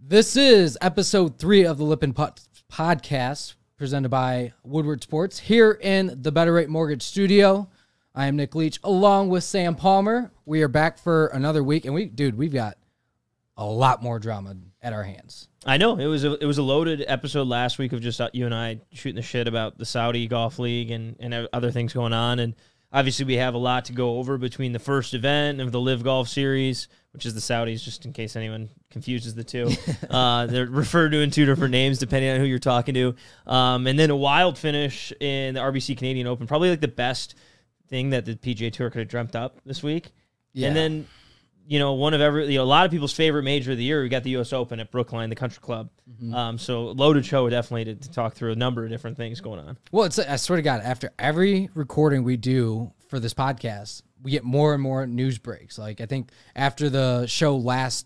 This is episode 3 of the Lippin Putts Podcast, presented by Woodward Sports, here in the Better Rate Mortgage Studio. I am Nick Leach, along with Sam Palmer. We are back for another week, and we've got a lot more drama at our hands. I know. It was a loaded episode last week of just you and I shooting the shit about the Saudi Golf League and other things going on, and obviously we have a lot to go over between the first event of the LIV Golf Series, which is the Saudis, just in case anyone confuses the two. They're referred to in two different names depending on who you're talking to. And then a wild finish in the RBC Canadian Open, probably like the best thing that the PGA Tour could have dreamt up this week. Yeah. And then, a lot of people's favorite major of the year, we got the U.S. Open at Brookline, the Country Club. Mm-hmm. So loaded show definitely to talk through a number of different things going on. Well, I swear to God, after every recording we do for this podcast, we get more and more news breaks. Like, I think after the show last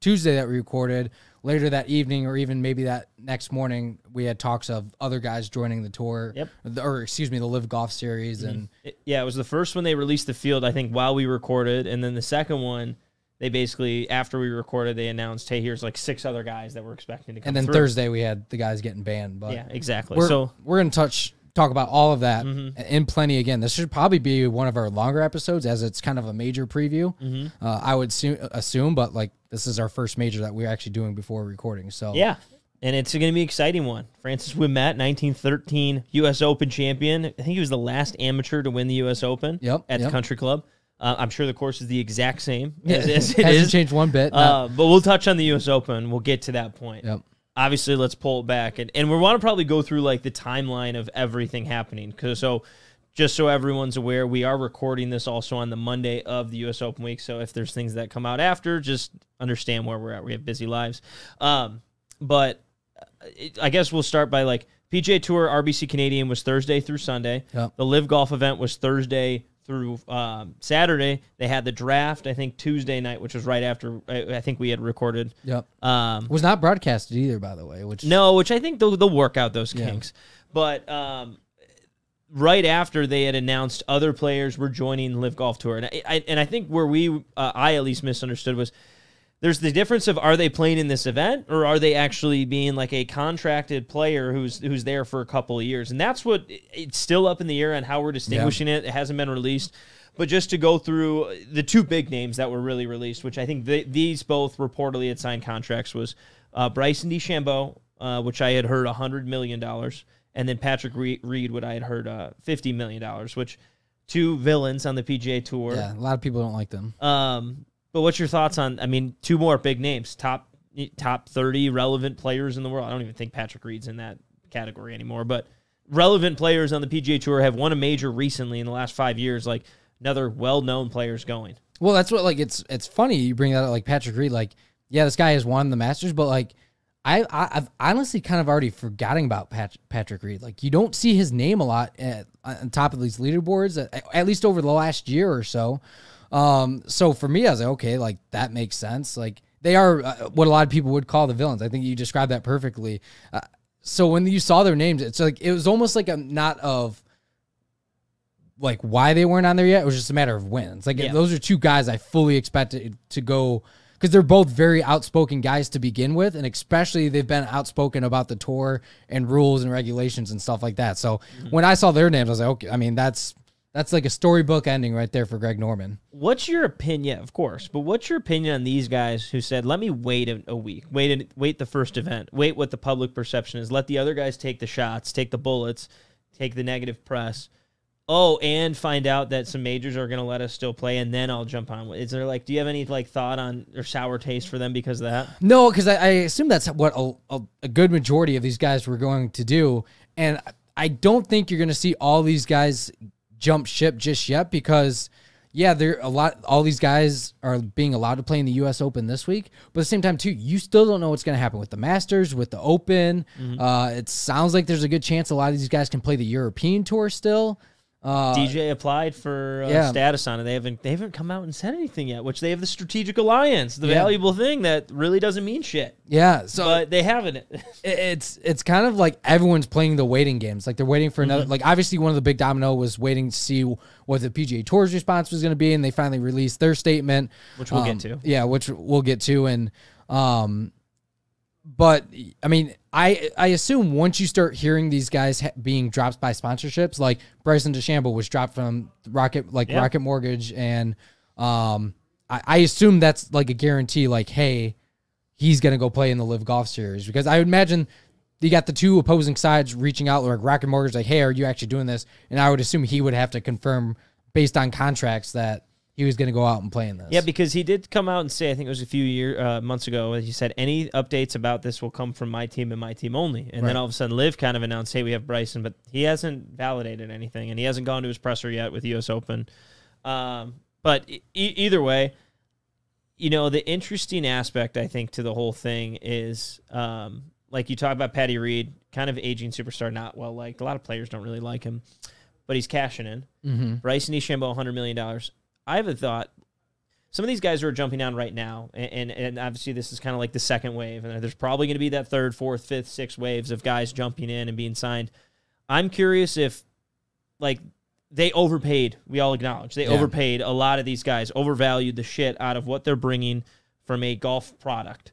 Tuesday that we recorded, later that evening or even maybe that next morning, we had talks of other guys joining the tour. Yep. The LIV Golf Series. Mm-hmm. And it was the first one they released the field, I think, while we recorded. And then the second one, they basically, after we recorded, they announced, hey, here's like 6 other guys that we're expecting to come And then through. Thursday, we had the guys getting banned. But yeah, exactly. We're going to talk about all of that in plenty again. This should probably be one of our longer episodes as it's kind of a major preview. I would assume, but like this is our first major that we're actually doing before recording. So yeah, and it's going to be an exciting one. Francis Ouimet, 1913 U.S. Open champion. I think he was the last amateur to win the U.S. Open at the Country Club. I'm sure the course is the exact same as it is. Hasn't changed one bit. But we'll touch on the U.S. Open. We'll get to that point. Yep. Obviously, let's pull it back. And we want to probably go through like the timeline of everything happening. Just so everyone's aware, we are recording this also on the Monday of the U.S. Open week. So if there's things that come out after, just understand where we're at. We have busy lives. But I guess we'll start by like PGA Tour RBC Canadian was Thursday through Sunday. Yep. The LIV Golf event was Thursday through Saturday. They had the draft, I think, Tuesday night, which was right after I think we had recorded. Yep. Was not broadcasted either, by the way. Which I think they'll work out those kinks. But right after they had announced other players were joining LIV Golf Tour, and I think where I at least misunderstood was there's the difference of are they playing in this event or are they actually being like a contracted player who's there for a couple of years, and that's what it's still up in the air on how we're distinguishing it. It hasn't been released, but just to go through the 2 big names that were really released, which I think these both reportedly had signed contracts, was Bryson DeChambeau, which I had heard $100 million, and then Patrick Reed, what I had heard $50 million, which 2 villains on the PGA Tour. Yeah, a lot of people don't like them. But what's your thoughts on, 2 more big names, top 30 relevant players in the world? I don't even think Patrick Reed's in that category anymore, but relevant players on the PGA Tour have won a major recently in the last 5 years, like another well-known players going. Well, that's what, like, it's funny you bring that up, like Patrick Reed, like, yeah, this guy has won the Masters, but like, I've honestly kind of already forgotten about Patrick Reed. Like, you don't see his name a lot on top of these leaderboards, at least over the last year or so. So for me, I was like, okay, like that makes sense. Like they are what a lot of people would call the villains. I think you described that perfectly. So when you saw their names, it's like, it was almost like a not of like why they weren't on there yet. It was just a matter of when. It's like, those are 2 guys I fully expected to go, because they're both very outspoken guys to begin with, and especially they've been outspoken about the tour and rules and regulations and stuff like that. So when I saw their names, I was like, okay, that's like a storybook ending right there for Greg Norman. What's your opinion, of course, but what's your opinion on these guys who said, let me wait a week, wait the first event, wait what the public perception is, let the other guys take the shots, take the bullets, take the negative press, and find out that some majors are going to let us still play, and then I'll jump on. Is there do you have any thought on or sour taste for them because of that? No, because I assume that's what a good majority of these guys were going to do, and I don't think you're going to see all these guys jump ship just yet, because all these guys are being allowed to play in the U.S. Open this week, but at the same time too, you still don't know what's going to happen with the Masters, with the Open. It sounds like there's a good chance a lot of these guys can play the European Tour still. DJ applied for status on it. They haven't come out and said anything yet, which they have the strategic alliance, the valuable thing that really doesn't mean shit. Yeah, so but they haven't. It's kind of like everyone's playing the waiting games. Like they're waiting for another. Like obviously one of the big domino was waiting to see what the PGA Tour's response was going to be, and they finally released their statement, which we'll get to. Yeah, which we'll get to, and But I mean, I assume once you start hearing these guys being dropped by sponsorships, like Bryson DeChambeau was dropped from Rocket Mortgage, and I assume that's like a guarantee, like, hey, he's gonna go play in the LIV Golf Series, because I would imagine you got the two opposing sides reaching out, like Rocket Mortgage, like, hey, are you actually doing this? And I would assume he would have to confirm based on contracts that he was going to go out and play in this. Yeah, because he did come out and say, I think it was a few months ago, he said, any updates about this will come from my team and my team only. And then all of a sudden, LIV kind of announced, hey, we have Bryson, but he hasn't validated anything, and he hasn't gone to his presser yet with the U.S. Open. But either way, you know, the interesting aspect, I think, to the whole thing is, like you talk about Patty Reed, kind of aging superstar, not well-liked. A lot of players don't really like him, but he's cashing in. Mm-hmm. Bryson DeChambeau, $100 million. I have a thought. Some of these guys who are jumping on right now, and obviously this is kind of like the second wave, and there's probably going to be that third, fourth, fifth, sixth waves of guys jumping in and being signed. I'm curious if, like, they overpaid. We all acknowledge they overpaid a lot of these guys, overvalued the shit out of what they're bringing from a golf product.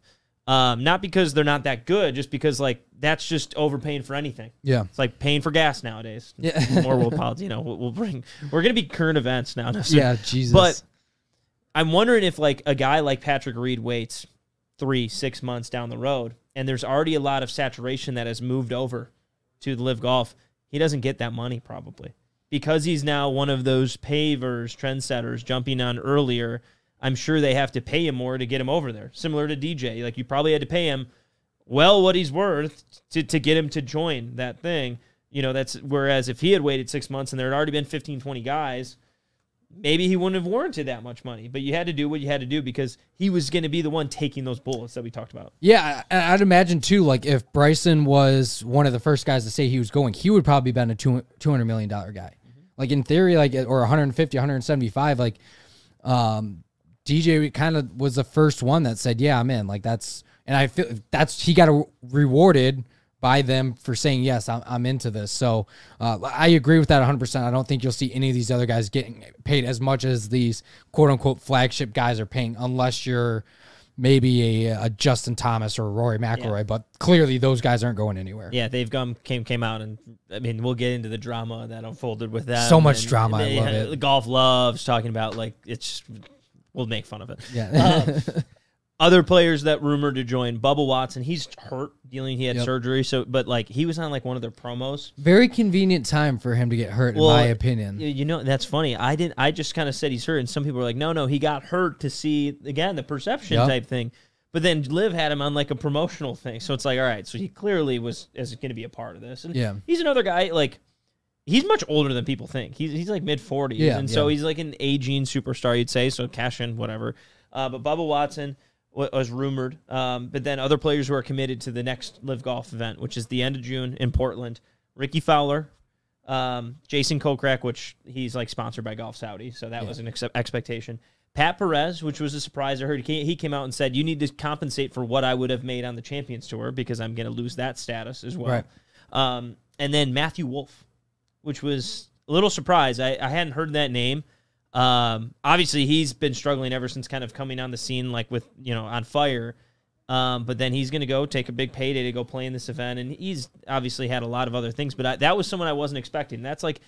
Not because they're not that good, just because, like, that's just overpaying for anything. Yeah. It's like paying for gas nowadays. Yeah. More we'll bring, we're going to be current events now. So, yeah, Jesus. But I'm wondering if, like, a guy like Patrick Reed waits 3-6 months down the road, and there's already a lot of saturation that has moved over to the LIV Golf, he doesn't get that money probably. Because he's now one of those pavers, trendsetters, jumping on earlier, I'm sure they have to pay him more to get him over there. Similar to DJ. Like, you probably had to pay him well what he's worth to get him to join that thing. You know, that's whereas if he had waited 6 months and there had already been 15, 20 guys, maybe he wouldn't have warranted that much money. But you had to do what you had to do because he was going to be the one taking those bullets that we talked about. Yeah, I'd imagine, too, like, if Bryson was one of the first guys to say he was going, he would probably been a $200 million guy. Mm-hmm. Like, in theory, like, or 150, 175, like, DJ kind of was the first one that said, yeah, I'm in. Like, that's, and I feel he got rewarded by them for saying, yes, I'm into this. So I agree with that 100%. I don't think you'll see any of these other guys getting paid as much as these quote unquote flagship guys are paying, unless you're maybe a Justin Thomas or a Rory McIlroy, yeah. But clearly those guys aren't going anywhere. Yeah, they've came out, and I mean, we'll get into the drama that unfolded with that. So much drama. I love it. Golf Loves talking about, like, it's, we'll make fun of it. Yeah. Other players that rumored to join, Bubba Watson, he's hurt, he had surgery, but like he was on like one of their promos. Very convenient time for him to get hurt, in my opinion. You know, that's funny. I just kind of said he's hurt, and some people were like, no, he got hurt to see, again, the perception type thing. But then Liv had him on like a promotional thing. So it's like, all right, so he clearly is going to be a part of this. And he's another guy, like, he's much older than people think. He's like mid-40s, so he's like an aging superstar, you'd say, so cash in, whatever. But Bubba Watson was rumored, but then other players who are committed to the next LIV Golf event, which is the end of June in Portland. Ricky Fowler, Jason Kokrak, which he's like sponsored by Golf Saudi, so that was an expectation. Pat Perez, which was a surprise. I heard he came out and said, you need to compensate for what I would have made on the Champions Tour because I'm going to lose that status as well. Right. And then Matthew Wolff, which was a little surprise. I hadn't heard that name. Obviously he's been struggling ever since kind of coming on the scene, like with, on fire. But then he's going to go take a big payday to go play in this event. And he's obviously had a lot of other things, but that was someone I wasn't expecting. That's like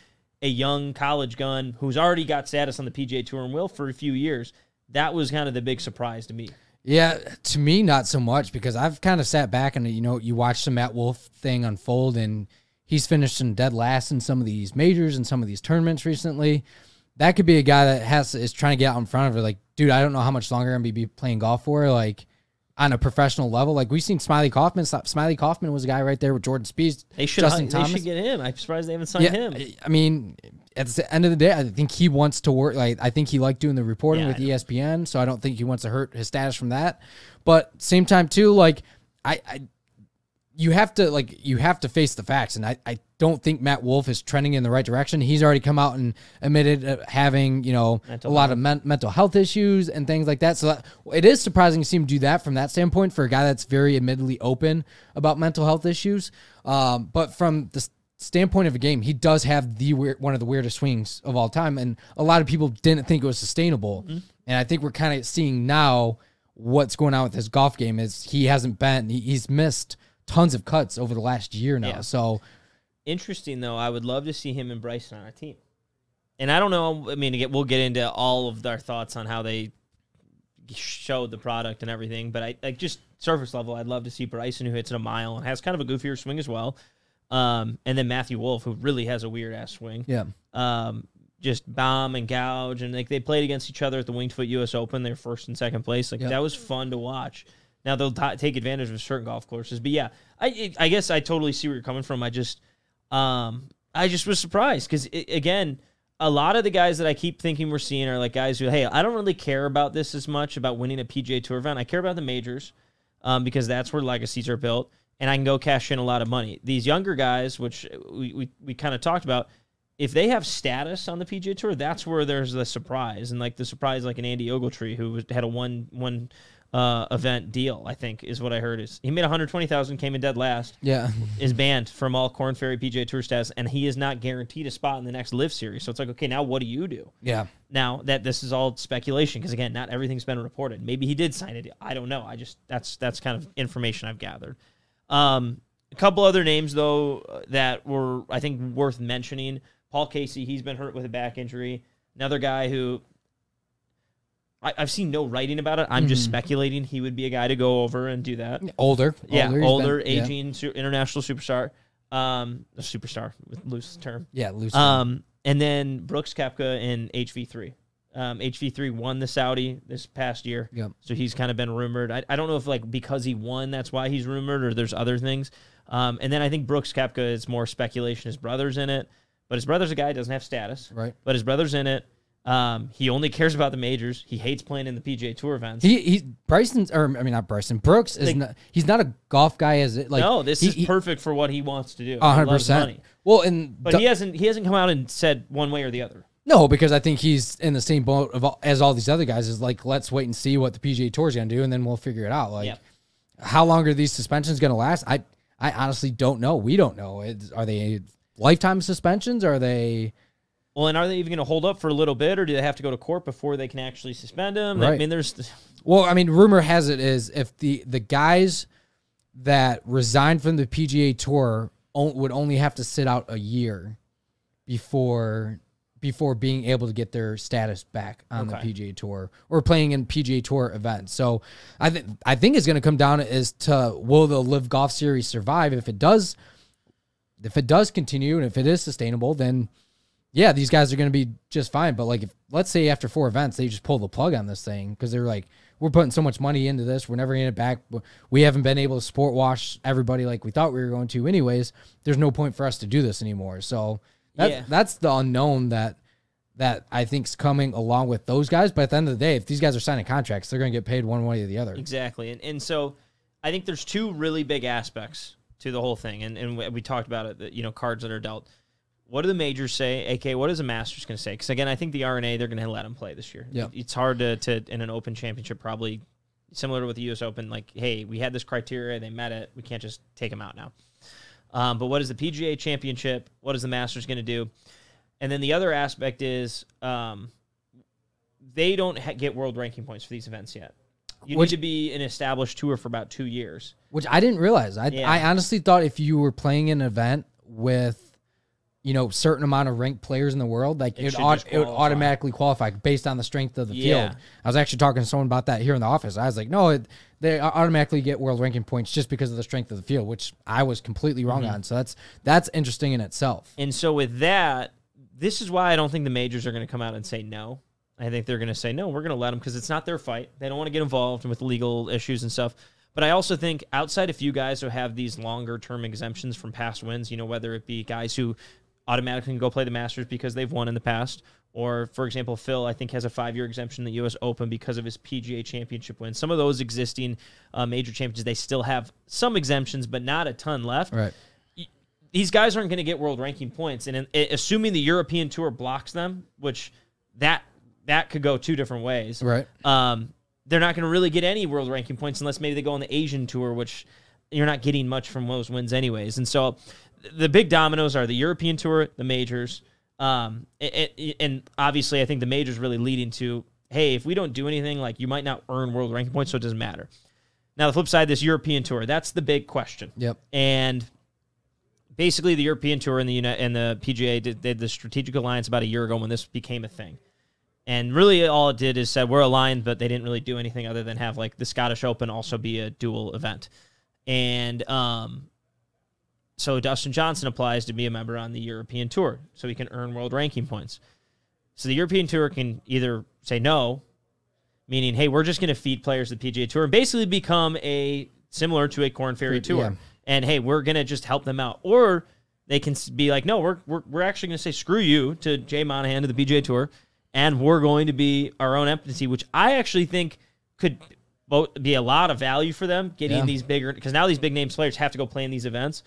a young college gun who's already got status on the PGA Tour and will for a few years. That was kind of the big surprise to me. Yeah, to me, not so much, because I've kind of sat back and, you watch the Matt Wolff thing unfold, and he's finished in dead last in some of these majors and some of these tournaments recently. That could be a guy that is trying to get out in front of it. Like, dude, I don't know how much longer I'm going to be playing golf for, like, on a professional level. Like, we've seen Smiley Kaufman. Smiley Kaufman was a guy right there with Jordan Spieth. They should get him. I'm surprised they haven't signed him. I mean, at the end of the day, I think he wants to work. Like, I think he liked doing the reporting with ESPN, so I don't think he wants to hurt his status from that. But same time, too, like, you have to face the facts, and I don't think Matt Wolff is trending in the right direction. He's already come out and admitted having a lot of mental health issues and things like that. So it is surprising to see him do that from that standpoint for a guy that's very admittedly open about mental health issues. But from the standpoint of a game, he does have one of the weirdest swings of all time, and a lot of people didn't think it was sustainable. Mm-hmm. And I think we're kind of seeing now what's going on with his golf game is he hasn't been. He's missed tons of cuts over the last year now. Yeah. So interesting though. I would love to see him and Bryson on a team. And I don't know. I mean, we'll get into all of our thoughts on how they showed the product and everything. But I like just surface level. I'd love to see Bryson, who hits it a mile and has kind of a goofier swing as well. And then Matthew Wolff, who really has a weird ass swing. Yeah. Just bomb and gouge, and like they played against each other at the Winged Foot U.S. Open. They're first and second place. Like that was fun to watch. Now they'll take advantage of certain golf courses, but yeah, I guess I totally see where you're coming from. I just was surprised because again, a lot of the guys that I keep thinking we're seeing are like guys who, hey, I don't really care about this as much about winning a PGA Tour event. I care about the majors because that's where legacies are built, and I can go cash in a lot of money. These younger guys, which we kind of talked about. If they have status on the PGA Tour, that's where there's the surprise. And like the surprise, like an Andy Ogletree, who had a one event deal, I think is what I heard. Is he made $120,000, came in dead last. Yeah, is banned from all Korn Ferry PGA Tour status, and he is not guaranteed a spot in the next LIV Series. So it's like, okay, now what do you do? Yeah. Now that this is all speculation, because again, not everything's been reported. Maybe he did sign it. I don't know. That's kind of information I've gathered. A couple other names though that were I think worth mentioning. Paul Casey, he's been hurt with a back injury. Another guy who I've seen no writing about it. I'm just speculating he would be a guy to go over and do that. Older, aging, international superstar. A superstar with loose term. Yeah, loose term. And then Brooks Koepka in HV3. HV3 won the Saudi this past year. Yep. So he's kind of been rumored. I don't know if like because he won, that's why he's rumored, or there's other things. And then I think Brooks Koepka is more speculation. His brother's in it. But his brother's a guy who doesn't have status. Right. But his brother's in it. He only cares about the majors. He hates playing in the PGA Tour events. Brooks is not, he's not a golf guy as it like. No, this is perfect for what he wants to do. 100%. Well, but he hasn't come out and said one way or the other. No, because I think he's in the same boat as all these other guys. Is like, let's wait and see what the PGA Tour is going to do, and then we'll figure it out. Like, how long are these suspensions going to last? I honestly don't know. We don't know. Are they lifetime suspensions? Are they? Well, and are they even going to hold up for a little bit, or do they have to go to court before they can actually suspend them? Right. I mean, there's. Well, I mean, rumor has it is if the guys that resigned from the PGA Tour would only have to sit out a year before being able to get their status back on the PGA Tour or playing in PGA Tour events. So I think it's going to come down as to will the LIV Golf Series survive? If it does continue and if it is sustainable, then yeah, these guys are going to be just fine. But like, if let's say after 4 events they just pull the plug on this thing because they're like, we're putting so much money into this, we're never getting it back. We haven't been able to sport wash everybody like we thought we were going to anyways. There's no point for us to do this anymore. So that's the unknown that I think's coming along with those guys. But at the end of the day, if these guys are signing contracts, they're going to get paid one way or the other. Exactly. And so I think there's two really big aspects to the whole thing. And we talked about it, that, cards that are dealt. What do the majors say? AK, what is the Masters going to say? Because, again, I think the RNA, they're going to let them play this year. Yeah. It's hard to in an Open Championship, probably similar with the U.S. Open, like, hey, we had this criteria, they met it, we can't just take them out now. But what is the PGA Championship? What is the Masters going to do? And then the other aspect is they don't get world ranking points for these events yet. You need to be an established tour for about 2 years. Which I didn't realize. I honestly thought if you were playing an event with certain amount of ranked players in the world, like it would automatically qualify based on the strength of the field. I was actually talking to someone about that here in the office. I was like, no, they automatically get world ranking points just because of the strength of the field, which I was completely wrong on. So that's interesting in itself. And so with that, this is why I don't think the majors are going to come out and say no. I think they're going to say, no, we're going to let them because it's not their fight. They don't want to get involved with legal issues and stuff. But I also think outside a few guys who have these longer-term exemptions from past wins, whether it be guys who automatically can go play the Masters because they've won in the past, or, for example, Phil, I think, has a 5-year exemption in the U.S. Open because of his PGA Championship win. Some of those existing major champions, they still have some exemptions, but not a ton left. Right. These guys aren't going to get world ranking points, and assuming the European Tour blocks them, which that could go 2 different ways. Right. They're not going to really get any world ranking points unless maybe they go on the Asian Tour, which you're not getting much from those wins anyways. And so the big dominoes are the European Tour, the majors, and obviously I think the majors really leading to, hey, if we don't do anything, like you might not earn world ranking points, so it doesn't matter. Now, the flip side, this European Tour, that's the big question. Yep. And basically, the European Tour and the PGA did the strategic alliance about a year ago when this became a thing. And really, all it did is said we're aligned, but they didn't really do anything other than have like the Scottish Open also be a dual event. And so Dustin Johnson applies to be a member on the European Tour, so he can earn world ranking points. So the European Tour can either say no, meaning, hey, we're just going to feed players to the PGA Tour and basically become similar to a Korn Ferry Tour. Yeah. And, hey, we're going to just help them out. Or they can be like, no, we're actually going to say screw you to Jay Monahan to the PGA Tour, and we're going to be our own entity, which I actually think could be a lot of value for them, getting these bigger, because now these big name players have to go play in these events.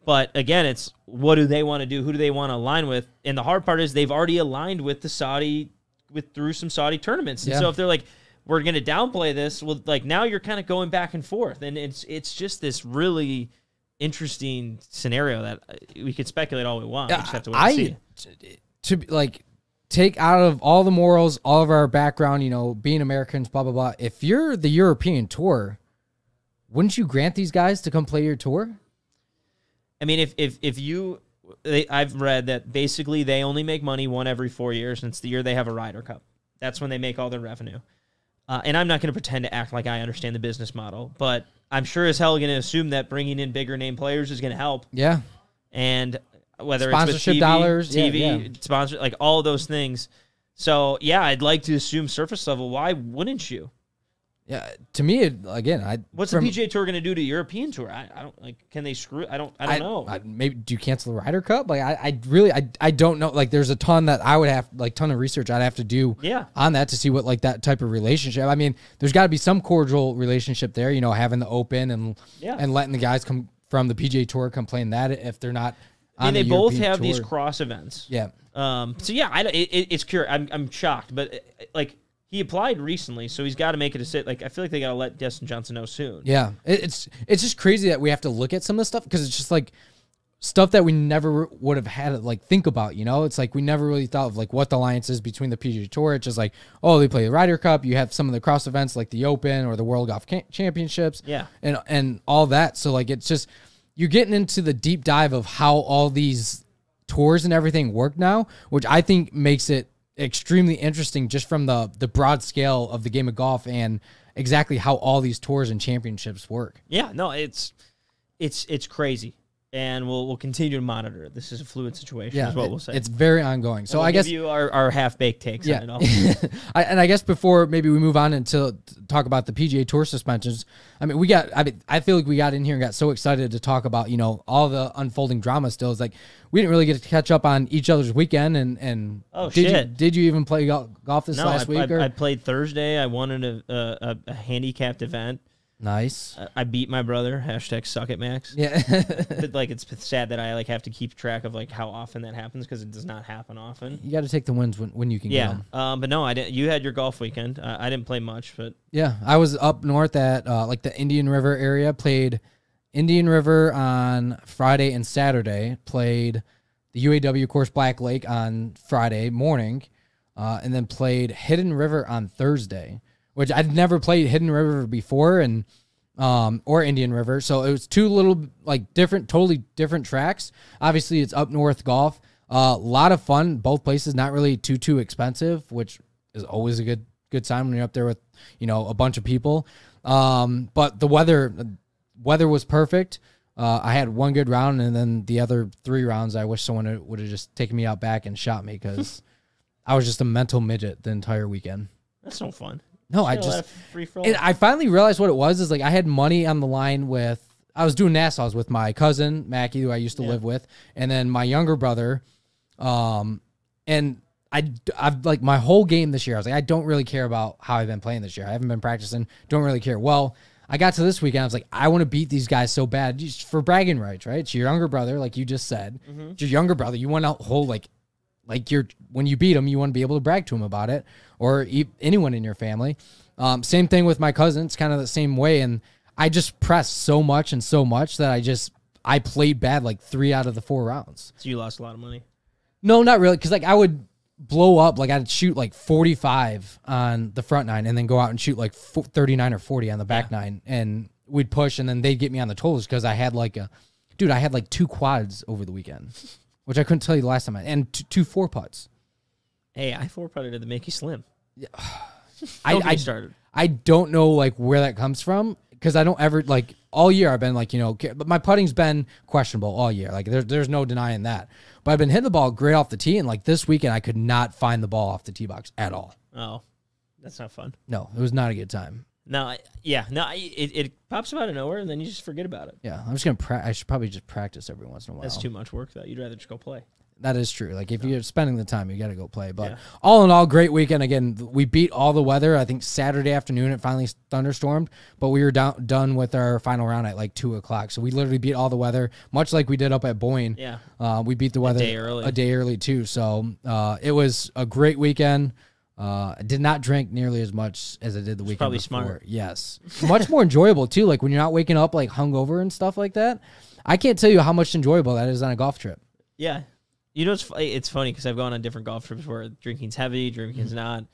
But again, it's what do they want to do? Who do they want to align with? And the hard part is they've already aligned with through some Saudi tournaments. And so if they're like, we're going to downplay this, well, like now you're kind of going back and forth. And it's just this really interesting scenario that we could speculate all we want. We just have to wait and see. To like take out of all the morals, all of our background, being Americans, blah, blah, blah. If you're the European Tour, wouldn't you grant these guys to come play your tour? I mean, I've read that basically they only make money one every 4 years, and it's the year they have a Ryder Cup. That's when they make all their revenue. And I'm not going to pretend to act like I understand the business model, but I'm sure as hell going to assume that bringing in bigger name players is going to help. Yeah. And whether sponsorship it's with TV, dollars, sponsor, like all of those things. So, yeah, I'd like to assume surface level. Why wouldn't you? Yeah, to me, what's the PGA Tour going to do to European Tour? I don't like. Can they screw? I don't know. Maybe do you cancel the Ryder Cup? Like, I don't know. Like, there's a ton that I would have, like, ton of research I'd have to do on that to see what like that type of relationship. I mean, there's got to be some cordial relationship there. Having the Open and letting the guys come from the PGA Tour come play in that if they're not. I mean, they both have these cross events. Yeah. So yeah, it's curious. I'm shocked, but like. He applied recently, so he's got to make a decision. Like I feel like they got to let Dustin Johnson know soon. Yeah, it's just crazy that we have to look at some of this stuff because it's just like stuff that we never would have had to like think about. It's like we never really thought of like what the alliance is between the PGA Tour. It's just like, oh, they play the Ryder Cup. You have some of the cross events like the Open or the World Golf Championships. Yeah, and all that. So like it's just you're getting into the deep dive of how all these tours and everything work now, which I think makes it extremely interesting just from the broad scale of the game of golf and exactly how all these tours and championships work. Yeah, no, it's crazy, and we'll continue to monitor it. This is a fluid situation, is what we'll say. It's very ongoing. So we'll I guess give you our half-baked takes on it all. And I guess before maybe we move on to talk about the PGA Tour suspensions, I feel like we got in here and got so excited to talk about, all the unfolding drama still. It's like we didn't really get to catch up on each other's weekend and did you even play golf this last week? I played Thursday. I won in a handicapped event. Nice. I beat my brother. #SuckItMax. Yeah. But like it's sad that I like have to keep track of like how often that happens because it does not happen often. You got to take the wins when you can get them. But no, I didn't. You had your golf weekend. I didn't play much, but yeah, I was up north at like the Indian River area. Played Indian River on Friday and Saturday. Played the UAW course Black Lake on Friday morning, and then played Hidden River on Thursday, which I'd never played Hidden River before, and or Indian River. So it was two little like totally different tracks. Obviously, it's up north golf. A lot of fun. Both places not really too expensive, which is always a good sign when you're up there with a bunch of people. But the weather was perfect. I had one good round, and then the other 3 rounds, I wish someone would have just taken me out back and shot me because I was just a mental midget the entire weekend. That's no fun. No, and I finally realized what it was is like I had money on the line I was doing Nassau's with my cousin, Mackie, who I used to live with, and then my younger brother. And I've like my whole game this year, I was like, I don't really care about how I've been playing this year. I haven't been practicing, don't really care. Well, I got to this weekend, I was like, I want to beat these guys so bad just for bragging rights, right? It's your younger brother, like you just said. Mm-hmm. It's your younger brother. You want to hold when you beat him, you want to be able to brag to him about it, or anyone in your family. Same thing with my cousin. It's kind of the same way. And I just pressed so much that I played bad like 3 out of the 4 rounds. So you lost a lot of money? No, not really. Cause like blow up. Like I'd shoot like 45 on the front nine and then go out and shoot like 39 or 40 on the back nine. And we'd push and then they'd get me on the totals because I had like I had like 2 quads over the weekend, which I couldn't tell you the last time. And 2 4-putts. Hey, I 4-putted to make you slim. Yeah. I started. I don't know like where that comes from because I don't ever like all year I've been like, but my putting's been questionable all year. Like there's no denying that. But I've been hitting the ball great off the tee, and like this weekend I could not find the ball off the tee box at all. Oh, that's not fun. No, it was not a good time. No, it pops out of nowhere, and then you just forget about it. Yeah, I'm just gonna. I should probably just practice every once in a while. That's too much work, though. You'd rather just go play. That is true. Like if you're spending the time, you got to go play. But all in all, great weekend. Again, we beat all the weather. I think Saturday afternoon it finally thunderstormed, but we were done with our final round at like 2:00. So we literally beat all the weather, much like we did up at Boyne. Yeah, we beat the weather a day early too. So it was a great weekend. I did not drink nearly as much as I did the weekend probably before. smart. Yes, much more enjoyable too. Like when you're not waking up like hungover and stuff like that. I can't tell you how much enjoyable that is on a golf trip. Yeah. It's funny because I've gone on different golf trips where drinking's heavy, drinking's not.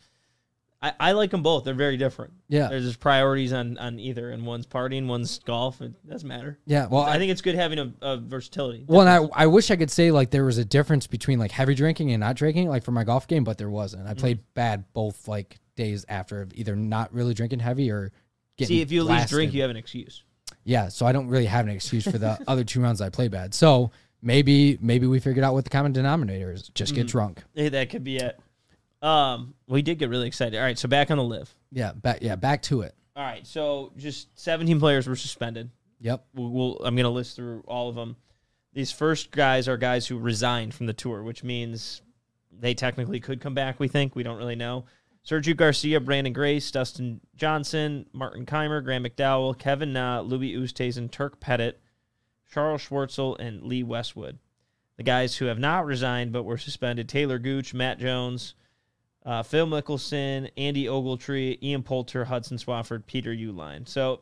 I like them both. They're very different. Yeah. There's just priorities on either, and one's partying, one's golf. It doesn't matter. Yeah. Well, I think it's good having a versatility. Well, and I wish I could say like there was a difference between like heavy drinking and not drinking, like for my golf game, but there wasn't. I played bad both like days after either not really drinking heavy or getting See, if you at least blasted. drink, you have an excuse. Yeah. So I don't really have an excuse for the other 2 rounds I play bad. So maybe we figured out what the common denominator is. Just get drunk. Hey, that could be it. We did get really excited. All right, so back on the LIV. Yeah, back to it. All right, so just 17 players were suspended. Yep. I'm going to list through all of them. These first guys are guys who resigned from the tour, which means they technically could come back, we think. We don't really know. Sergio Garcia, Brandon Grace, Dustin Johnson, Martin Keimer, Graham McDowell, Kevin Na, Louis Oosthuizen, Turk Pettit, Charles Schwartzel, and Lee Westwood. The guys who have not resigned but were suspended, Taylor Gooch, Matt Jones, Phil Mickelson, Andy Ogletree, Ian Poulter, Hudson Swafford, Peter Uihlein. So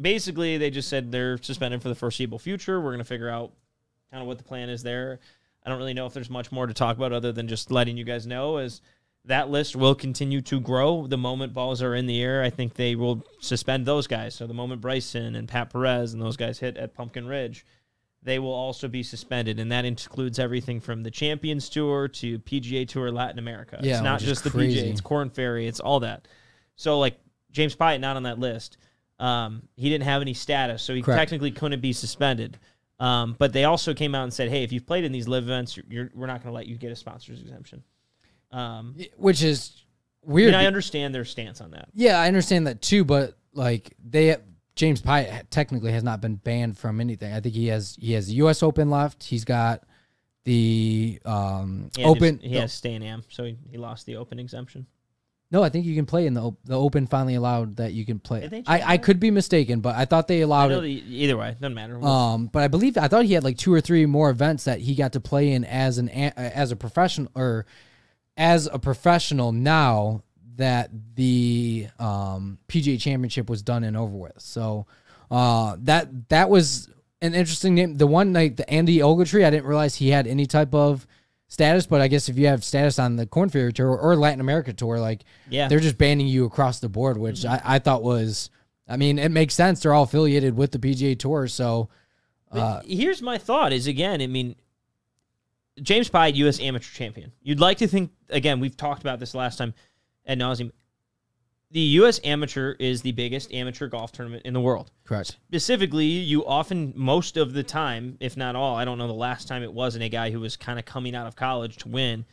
basically they just said they're suspended for the foreseeable future. We're going to figure out kind of what the plan is there. I don't really know if there's much more to talk about other than just letting you guys know as that list will continue to grow. The moment balls are in the air, I think they will suspend those guys. So the moment Bryson and Pat Perez and those guys hit at Pumpkin Ridge, they will also be suspended. And that includes everything from the Champions Tour to PGA Tour Latin America. Yeah, it's not just the PGA, it's Korn Ferry, it's all that. So like James Piot, not on that list. He didn't have any status, so he technically couldn't be suspended. But they also came out and said, hey, if you've played in these LIV events, we're not going to let you get a sponsor's exemption. Which is weird. I understand their stance on that. Yeah, I understand that too, but like James Piot technically has not been banned from anything. I think he has the U.S. Open left. He's got the Open. He has Stan-Am, so he lost the Open exemption. No, I think you can play in the Open. Finally allowed that you can play. I could be mistaken, but I thought they allowed it. Either way, doesn't matter. But I thought he had like 2 or 3 more events that he got to play in as a professional or as a professional now that the PGA Championship was done and over with. So that was an interesting name. The one like the Andy Ogletree, I didn't realize he had any type of status, but I guess if you have status on the Korn Ferry Tour or Latin America Tour, like they're just banning you across the board, which I thought was, I mean, it makes sense. They're all affiliated with the PGA Tour. So here's my thought is, again, I mean, James Piot, U.S. Amateur Champion. You'd like to think, again, we've talked about this last time ad nauseum. The U.S. Amateur is the biggest amateur golf tournament in the world. Correct. Specifically, you often, most of the time, if not all, I don't know the last time it wasn't a guy who was kind of coming out of college to win,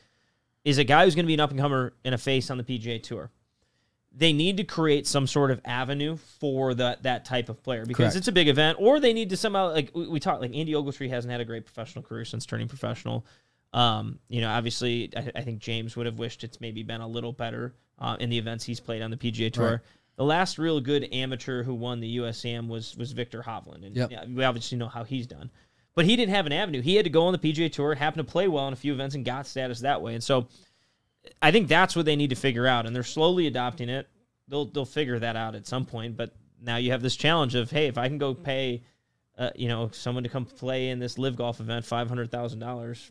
is a guy who's going to be an up-and-comer and a face on the PGA Tour. They need to create some sort of avenue for that type of player because it's a big event, or they need to somehow, like we talked, like Andy Ogletree hasn't had a great professional career since turning professional. Obviously, I think James would have wished it's maybe been a little better in the events he's played on the PGA Tour. Right. The last real good amateur who won the USAM was Victor Hovland, and we obviously know how he's done. But he didn't have an avenue. He had to go on the PGA Tour, happened to play well in a few events, and got status that way. And so I think that's what they need to figure out, and they're slowly adopting it. They'll figure that out at some point. But now you have this challenge of, hey, if I can go pay, someone to come play in this LIV Golf event $500,000,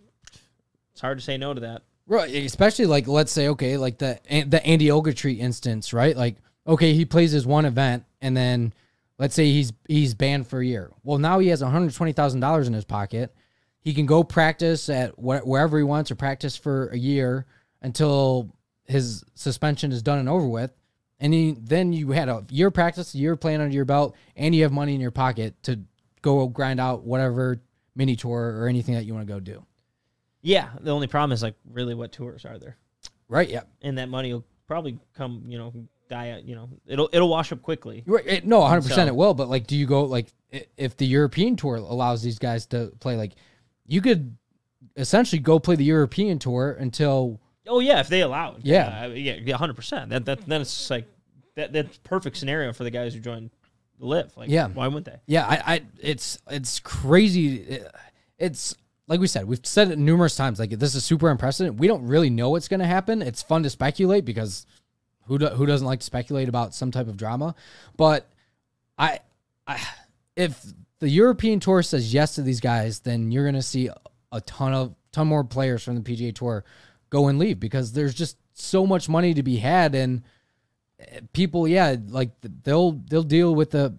it's hard to say no to that. Right, especially like, let's say, okay, like the Andy Ogletree instance, right? Like, okay, he plays his one event, and then let's say he's banned for a year. Well, now he has $120,000 in his pocket. He can go practice at wherever he wants, or practice for a year until his suspension is done and over with. And then you had a year practice, a year playing under your belt, and you have money in your pocket to go grind out whatever mini tour or anything that you want to go do. Yeah, the only problem is, like, really what tours are there? Right, yeah. And that money will probably come, die out, it'll wash up quickly. Right, no, 100% it will, but, like, do you go, like, if the European Tour allows these guys to play, like, you could essentially go play the European Tour until... Oh, yeah, if they allow it. Yeah. Yeah, 100%. Then it's, like, that's perfect scenario for the guys who join the LIV. Like, yeah. Why wouldn't they? Yeah, it's crazy. It's... Like we said, we've said it numerous times. Like, this is super unprecedented. We don't really know what's going to happen. It's fun to speculate because who doesn't like to speculate about some type of drama? But if the European Tour says yes to these guys, then you're going to see a ton more players from the PGA Tour go and leave, because there's just so much money to be had, and people, yeah, like they'll deal with the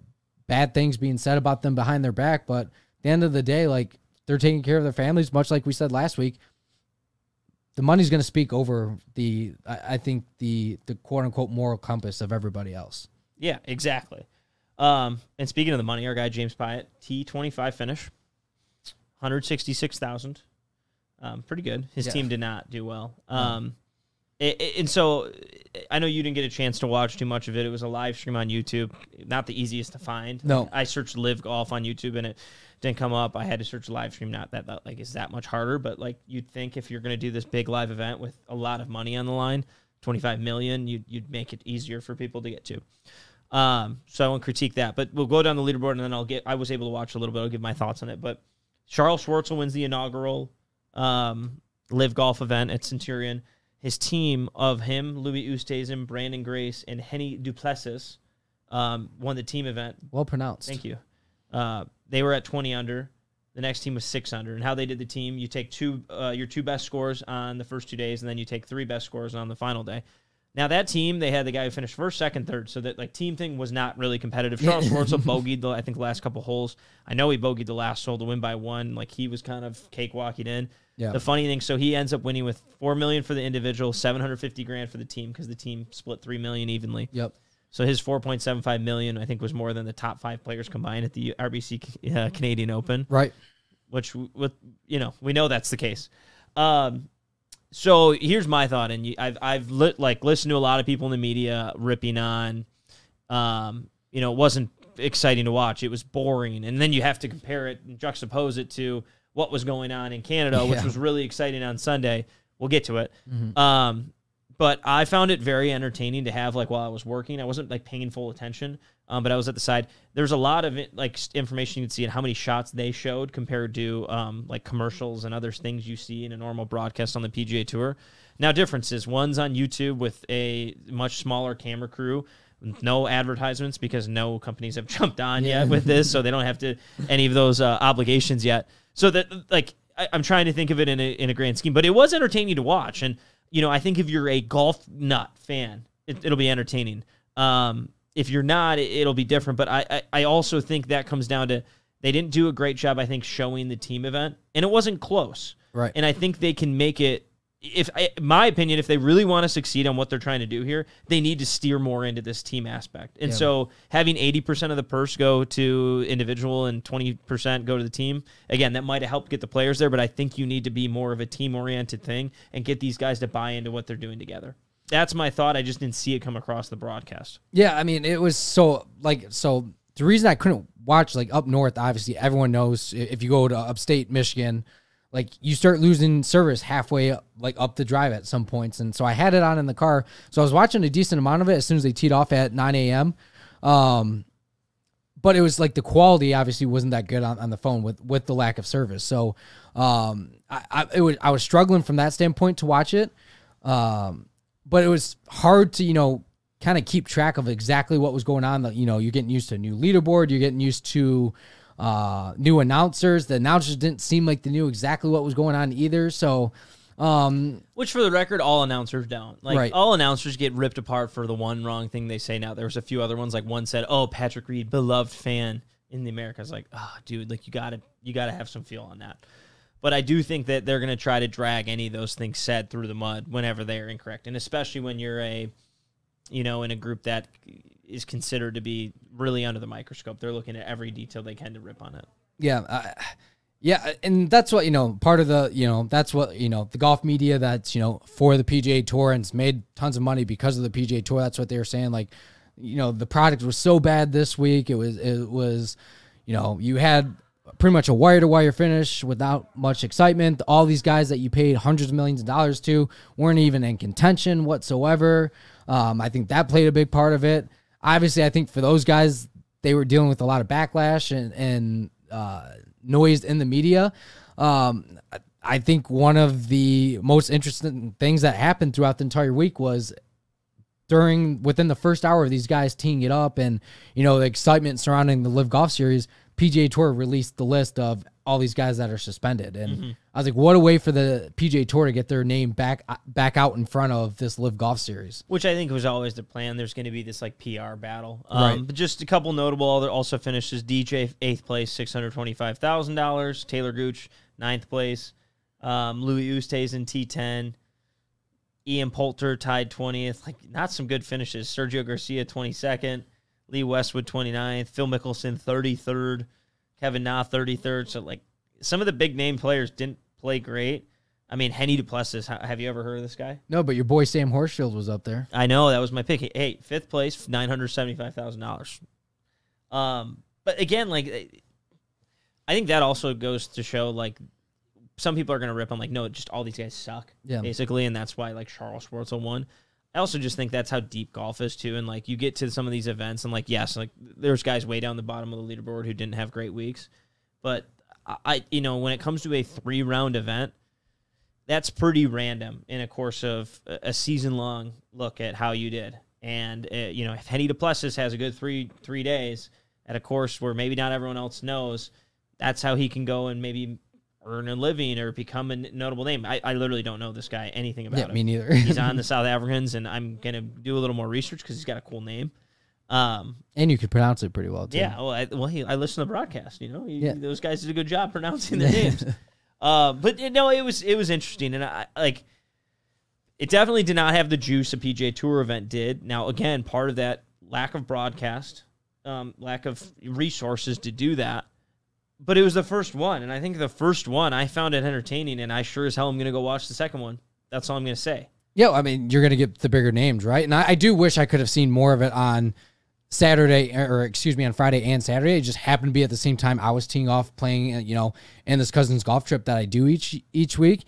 bad things being said about them behind their back, but at the end of the day, like, they're taking care of their families, much like we said last week. The money's going to speak over I think the quote unquote moral compass of everybody else. Yeah, exactly. And speaking of the money, our guy James Pyatt, T25 finish, 166,000. Pretty good. His team did not do well. And so I know you didn't get a chance to watch too much of it. It was a live stream on YouTube. Not the easiest to find. No. I searched LIV Golf on YouTube and it didn't come up. I had to search live stream. Not that like is that much harder, but like you'd think if you're going to do this big live event with a lot of money on the line, 25 million, you'd make it easier for people to get to. So I won't critique that, but we'll go down the leaderboard and then I was able to watch a little bit. I'll give my thoughts on it. But Charles Schwartzel wins the inaugural LIV Golf event at Centurion. His team of him, Louis Oosthuizen, Brandon Grace, and Henny Duplessis won the team event. Well pronounced. Thank you. They were at 20 under. The next team was 6 under. And how they did the team, you take your two best scores on the first 2 days, and then you take 3 best scores on the final day. Now, that team, they had the guy who finished first, second, third, so that like team thing was not really competitive. Charles Schwartzel bogeyed, I think, the last couple holes. I know he bogeyed the last hole to win by 1. Like, he was kind of cakewalking in. Yeah. The funny thing, so he ends up winning with $4 million for the individual, $750,000 for the team, because the team split $3 million evenly. Yep. So his $4.75 million, I think, was more than the top 5 players combined at the RBC Canadian Open. Right. Which, we know that's the case. So here's my thought, and I've listened to a lot of people in the media ripping on, it wasn't exciting to watch. It was boring, and then you have to compare it and juxtapose it to what was going on in Canada, which was really exciting on Sunday. We'll get to it. Mm-hmm. But I found it very entertaining to have, while I was working. I wasn't, paying full attention, but I was at the side. There's a lot of, information you can see and how many shots they showed compared to, commercials and other things you see in a normal broadcast on the PGA Tour. Now, differences. One's on YouTube with a much smaller camera crew, no advertisements because no companies have jumped on yet with this, so they don't have any of those obligations yet. So that, I'm trying to think of it in a grand scheme, but it was entertaining to watch. And, I think if you're a golf nut fan, it'll be entertaining. If you're not, it'll be different. But I also think that comes down to they didn't do a great job, I think, showing the team event. And it wasn't close. Right. And I think they can make it, my opinion, if they really want to succeed on what they're trying to do here, they need to steer more into this team aspect. And so having 80% of the purse go to individual and 20% go to the team, again, that might have helped get the players there, but I think you need to be more of a team-oriented thing and get these guys to buy into what they're doing together. That's my thought. I just didn't see it come across the broadcast. Yeah, I mean, it was so the reason I couldn't watch, up north, obviously, everyone knows if you go to upstate Michigan, you start losing service halfway up the drive at some points. And so I had it on in the car. So I was watching a decent amount of it as soon as they teed off at 9 a.m. But it was the quality obviously wasn't that good on the phone with the lack of service. So I was struggling from that standpoint to watch it. But it was hard to, kind of keep track of exactly what was going on. You're getting used to a new leaderboard. You're getting used to new announcers. The announcers didn't seem like they knew exactly what was going on either. So Which, for the record, all announcers don't. Like, right. All announcers get ripped apart for the one wrong thing they say now. There was a few other ones. Like, one said, "Oh, Patrick Reed, beloved fan in the Americas." Like, oh, dude, like you gotta have some feel on that. But I do think that they're gonna try to drag any of those things said through the mud whenever they are incorrect, and especially when you're in a group that is considered to be really under the microscope. They're looking at every detail they can to rip on it. Yeah. Yeah, and that's what, part of the, that's what, the golf media that's, for the PGA Tour and it's made tons of money because of the PGA Tour. That's what they were saying. Like, the product was so bad this week. It was, you had pretty much a wire-to-wire finish without much excitement. All these guys that you paid hundreds of millions of dollars to weren't even in contention whatsoever. I think that played a big part of it. Obviously, I think for those guys, they were dealing with a lot of backlash and noise in the media. I think one of the most interesting things that happened throughout the entire week was within the first hour of these guys teeing it up and, the excitement surrounding the LIV Golf Series, PGA Tour released the list of all these guys that are suspended. And I was like, what a way for the PGA Tour to get their name back out in front of this LIV Golf Series. Which I think was always the plan. There's going to be this like PR battle. Right. But just a couple notable also finishes. DJ 8th place, $625,000. Taylor Gooch 9th place. Louis Oosthuizen T10. Ian Poulter tied 20th. Like, not some good finishes. Sergio Garcia 22nd. Lee Westwood 29th. Phil Mickelson 33rd. Kevin Na 33rd. So, like, some of the big name players didn't play great. I mean, Henny Duplessis. Have you ever heard of this guy? No, but your boy Sam Horsfield was up there. I know. That was my pick. Hey, 5th place, $975,000. But again, like, I think that also goes to show, like, some people are going to rip on, like, no, just all these guys suck, basically, and that's why, like, Charles Schwartzel won. I also just think that's how deep golf is, too, and, like, you get to some of these events, and, like, yes, like, there's guys way down the bottom of the leaderboard who didn't have great weeks, but, when it comes to a 3-round event, that's pretty random in a course of a season-long look at how you did, and, if Henny Duplessis has a good three days at a course where maybe not everyone else knows, that's how he can go and maybe earn a living or become a notable name. I literally don't know this guy, anything about him. Me neither. He's on the South Africans, and I'm going to do a little more research because he's got a cool name. And you could pronounce it pretty well, too. Yeah, well, I listen to the broadcast, Those guys did a good job pronouncing their names. But, it was interesting, and it definitely did not have the juice a PGA Tour event did. Now, again, part of that lack of broadcast, lack of resources to do that, but it was the first one, and I think the first one, I found it entertaining, and I sure as hell am going to go watch the second one. That's all I'm going to say. Yeah, I mean, you're going to get the bigger names, right? And I do wish I could have seen more of it on Friday and Saturday. It just happened to be at the same time I was teeing off playing, in this cousin's golf trip that I do each week.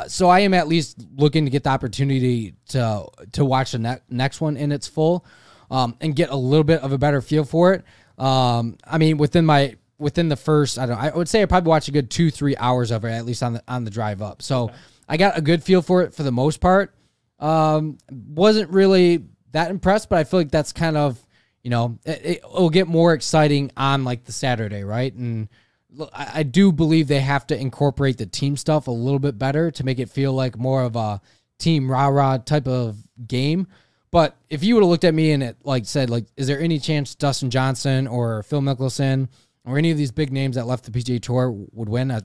So I am at least looking to get the opportunity to watch the next one in its full, and get a little bit of a better feel for it. I mean, within the first, I would say I probably watched a good 2-3 hours of it, at least on the drive up. So okay. I got a good feel for it for the most part. Wasn't really that impressed, but I feel like that's kind of, it'll get more exciting on like the Saturday, right? And I do believe they have to incorporate the team stuff a little bit better to make it feel like more of a team rah-rah type of game. But if you would have looked at me and it said, is there any chance Dustin Johnson or Phil Mickelson or any of these big names that left the PGA Tour would win?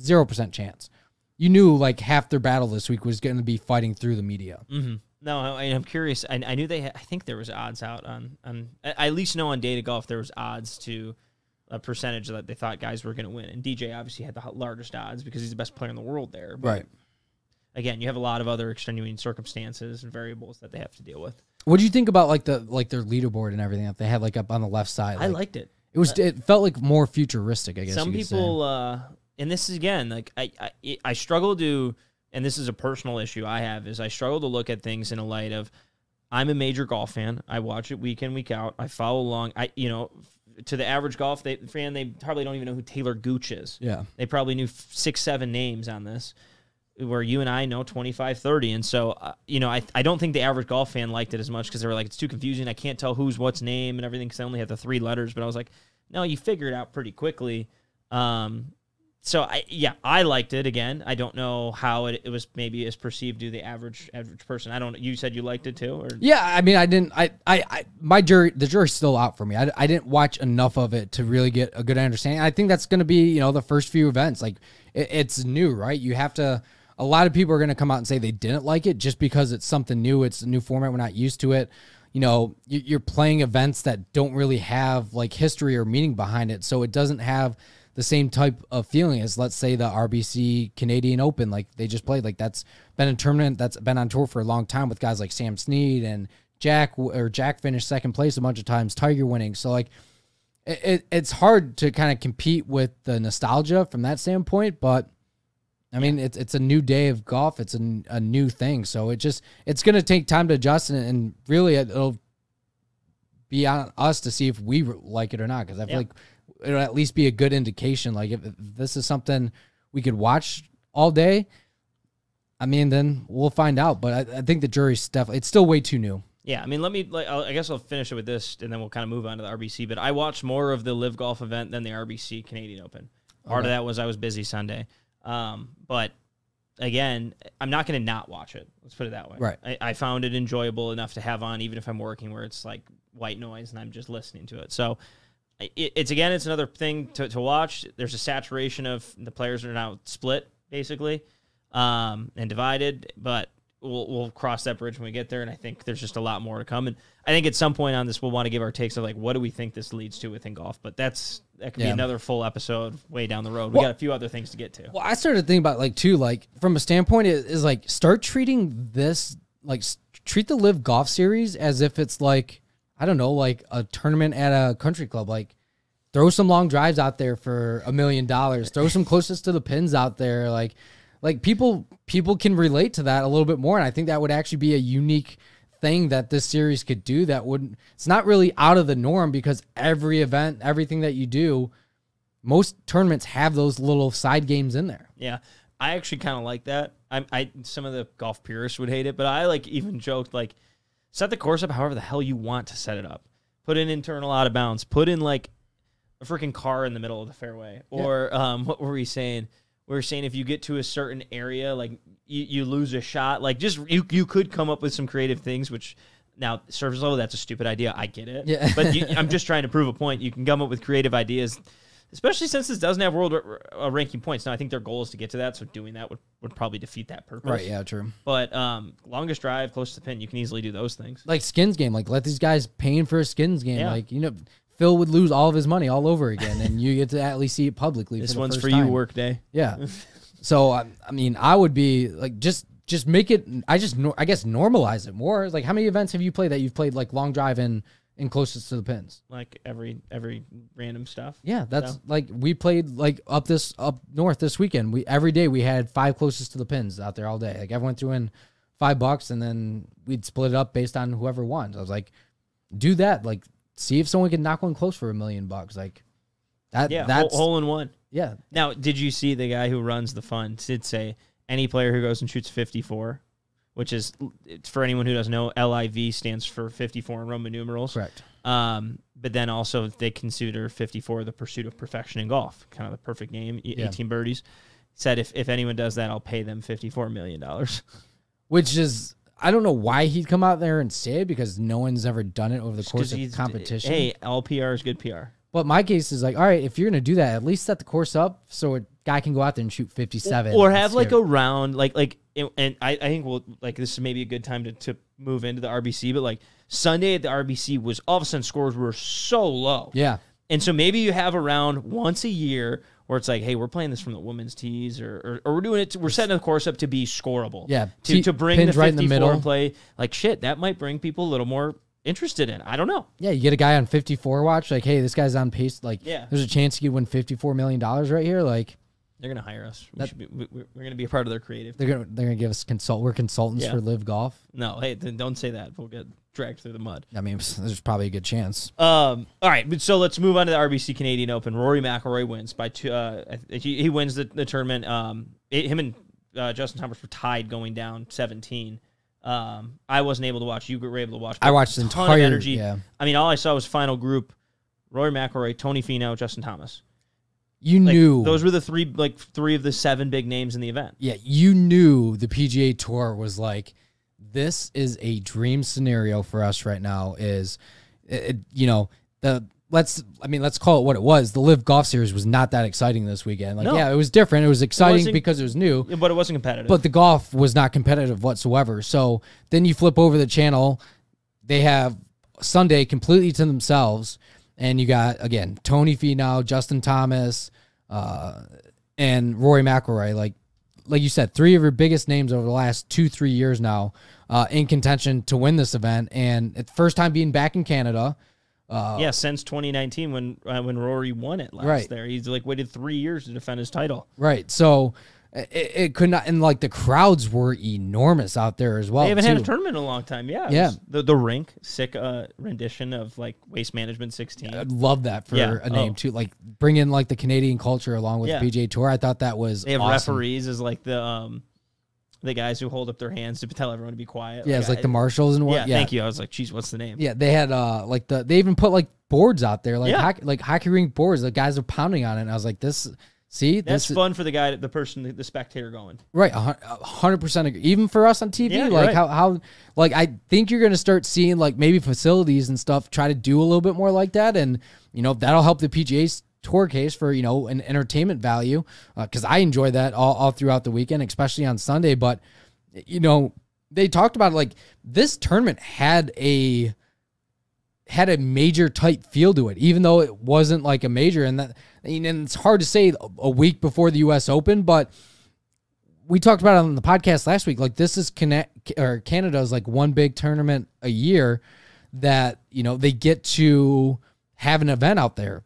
0% chance. You knew half their battle this week was going to be fighting through the media. Mm-hmm. No, I'm curious. I knew I think there was odds out on. I at least know on Data Golf there was odds to a percentage that they thought guys were going to win. And DJ obviously had the largest odds because he's the best player in the world there. But right. Again, you have a lot of other extenuating circumstances and variables that they have to deal with. What do you think about their leaderboard and everything that they had up on the left side? I liked it. It felt like more futuristic, I guess. Some people, and this is again, I struggle to, and this is a personal issue I have, is I struggle to look at things in a light of, I'm a major golf fan. I watch it week in, week out. I follow along. To the average golf fan, they probably don't even know who Taylor Gooch is. Yeah. They probably knew 6-7 names on this, where you and I know 25, 30. And so, I don't think the average golf fan liked it as much because they were like, it's too confusing. I can't tell who's what's name and everything because I only had the 3 letters. But I was like, no, you figure it out pretty quickly. So I liked it. Again, I don't know how it was maybe as perceived to the average person. I don't. You said you liked it too, or yeah. I mean, I didn't. The jury's still out for me. I didn't watch enough of it to really get a good understanding. I think that's going to be the first few events. Like it's new, right? You have to. A lot of people are going to come out and say they didn't like it just because it's something new. It's a new format. We're not used to it. You're playing events that don't really have like history or meaning behind it, so it doesn't have the same type of feeling as, let's say, the RBC Canadian Open, like they just played. Like that's been a tournament that's been on tour for a long time with guys like Sam Snead and Jack finished second place a bunch of times, Tiger winning. So like it's hard to kind of compete with the nostalgia from that standpoint, but I mean, it's a new day of golf. It's a new thing. So it's going to take time to adjust, and really it'll be on us to see if we like it or not. Cause I feel like it'll at least be a good indication. Like if this is something we could watch all day, I mean, then we'll find out. But I think the jury's definitely, it's still way too new. Yeah, I mean, I guess I'll finish it with this, and then we'll kind of move on to the RBC. But I watched more of the LIV Golf event than the RBC Canadian Open. Part of that was I was busy Sunday. But again, I'm not going to not watch it. Let's put it that way. Right. I found it enjoyable enough to have on, even if I'm working, where it's like white noise and I'm just listening to it. So it's another thing to watch. There's a saturation of the players are now split basically, and divided, but we'll cross that bridge when we get there. And I think there's just a lot more to come. And I think at some point on this, we'll want to give our takes of like, what do we think this leads to within golf? But that could be another full episode way down the road. We got a few other things to get to. Well, I started thinking about like from a standpoint is like start treating this, like treat the LIV Golf Series as if it's like, I don't know, like a tournament at a country club. Like throw some long drives out there for $1 million. Throw some closest to the pins out there. Like people can relate to that a little bit more. And I think that would actually be a unique thing that this series could do that wouldn't, it's not really out of the norm because every event, everything that you do, most tournaments have those little side games in there. Yeah. I actually kind of like that. Some of the golf purists would hate it, but I even joked like set the course up however the hell you want to set it up. Put in internal out of bounds, put in like a freaking car in the middle of the fairway. Or what were we saying? We were saying if you get to a certain area, like you lose a shot, like just you could come up with some creative things, which now surface level, that's a stupid idea. I get it. Yeah. But I'm just trying to prove a point. You can come up with creative ideas, especially since this doesn't have world ranking points. Now, I think their goal is to get to that, so doing that would probably defeat that purpose. Right, yeah, true. But longest drive, close to the pin, you can easily do those things. Like skins game, like let these guys paying for a skins game. Yeah. Like, Phil would lose all of his money all over again, and you get to at least see it publicly. This for the one's first for time. You, Workday. Yeah. So I mean, I would be like, just make it. I guess normalize it more. Like, how many events have you played that you've played like long drive and closest to the pins? Like every random stuff. Yeah, that's like we played like up north this weekend. Every day we had 5 closest to the pins out there all day. Like everyone threw in $5, and then we'd split it up based on whoever won. So I was like, do that. Like, see if someone can knock one close for $1 million. Like that. Yeah, that's hole in one. Yeah. Now, did you see the guy who runs the fund did say any player who goes and shoots 54, which is, for anyone who doesn't know, LIV stands for 54 in Roman numerals. Correct. But then also they consider 54 the pursuit of perfection in golf, kind of the perfect game, 18 birdies. Said if anyone does that, I'll pay them $54 million. Which is, I don't know why he'd come out there and say it, because no one's ever done it over the course of competition. Hey, all PR is good PR. But my case is like, all right, if you're going to do that, at least set the course up so a guy can go out there and shoot 57. Or have like a round, and I think this is maybe a good time to move into the RBC, but like Sunday at the RBC was all of a sudden scores were so low. Yeah. And so maybe you have a round once a year where it's like, hey, we're playing this from the women's tees, or we're doing it, we're setting the course up to be scoreable. Yeah. To bring the 54 right in the middle and play. Like, shit, that might bring people a little more interested in. I don't know. Yeah, you get a guy on 54 watch, like, hey, this guy's on pace. Like, there's a chance you could win $54 million right here. Like, they're gonna hire us. We're gonna be a part of their creative. They're gonna give us We're consultants for LIV Golf. No, hey, don't say that. We'll get dragged through the mud. I mean, there's probably a good chance. All right, so let's move on to the RBC Canadian Open. Rory McIlroy wins by 2. He wins the tournament. Him and Justin Thomas were tied going down 17. I wasn't able to watch. You were able to watch. I watched the entire energy. Yeah. I mean, all I saw was final group: Rory McIlroy, Tony Finau, Justin Thomas. You knew those were the three of the 7 big names in the event. Yeah, you knew the PGA Tour was like, this is a dream scenario for us right now. Let's call it what it was. The LIV Golf Series was not that exciting this weekend. It was different. It was exciting because it was new, but it wasn't competitive. But the golf was not competitive whatsoever. So then you flip over the channel, they have Sunday completely to themselves. And you got, again, Tony Finau, Justin Thomas, and Rory McIlroy. Like you said, 3 of your biggest names over the last 2-3 years now in contention to win this event. And it's the first time being back in Canada. Since 2019 when Rory won it last there. He's waited 3 years to defend his title. Right. So it could not, and the crowds were enormous out there as well. They haven't had a tournament in a long time. Yeah. The rink, sick rendition of Waste Management 16. I love that for a name too. Bring in the Canadian culture along with the PGA Tour. I thought that was They have awesome. referees as the guys who hold up their hands to tell everyone to be quiet. Yeah, it's the marshals and what. Yeah, thank you. I was like, geez, what's the name? Yeah, they had they even put boards out there, hockey rink boards. The guys are pounding on it, and I was like, that's fun for the spectator going. Right, 100% agree. Even for us on TV, how I think you're going to start seeing maybe facilities and stuff try to do a little bit more like that, and that'll help the PGA Tour case for an entertainment value, because I enjoy that all throughout the weekend, especially on Sunday. But they talked about this tournament had a major type feel to it, even though it wasn't a major. And it's hard to say a week before the U.S. Open, but we talked about it on the podcast last week. This is Canada's one big tournament a year that they get to have an event out there,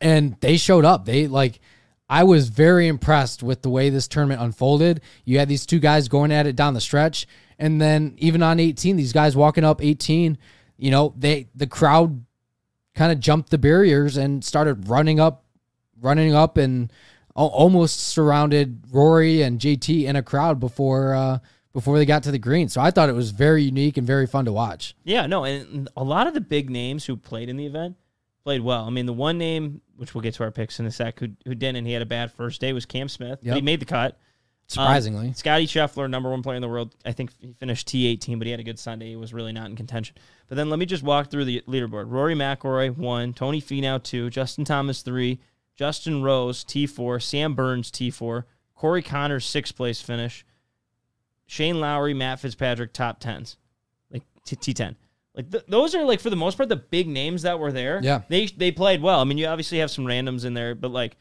and they showed up. I was very impressed with the way this tournament unfolded. You had these 2 guys going at it down the stretch, and then even on 18, these guys walking up 18. The crowd kind of jumped the barriers and started running up and almost surrounded Rory and JT in a crowd before they got to the green. So I thought it was very unique and very fun to watch. Yeah, no, and a lot of the big names who played in the event played well. I mean, the one name, which we'll get to our picks in a sec, who didn't, he had a bad first day, was Cam Smith. Yep. But he made the cut. Surprisingly. Scotty Scheffler, number 1 player in the world. I think he finished T18, but he had a good Sunday. He was really not in contention. But then let me just walk through the leaderboard. Rory McIlroy, 1. Tony Finau, 2. Justin Thomas, 3. Justin Rose, T4. Sam Burns, T4. Corey Connors, 6th place finish. Shane Lowry, Matt Fitzpatrick, top 10s. T10. Those are, for the most part, the big names that were there. Yeah. They played well. I mean, you obviously have some randoms in there, but,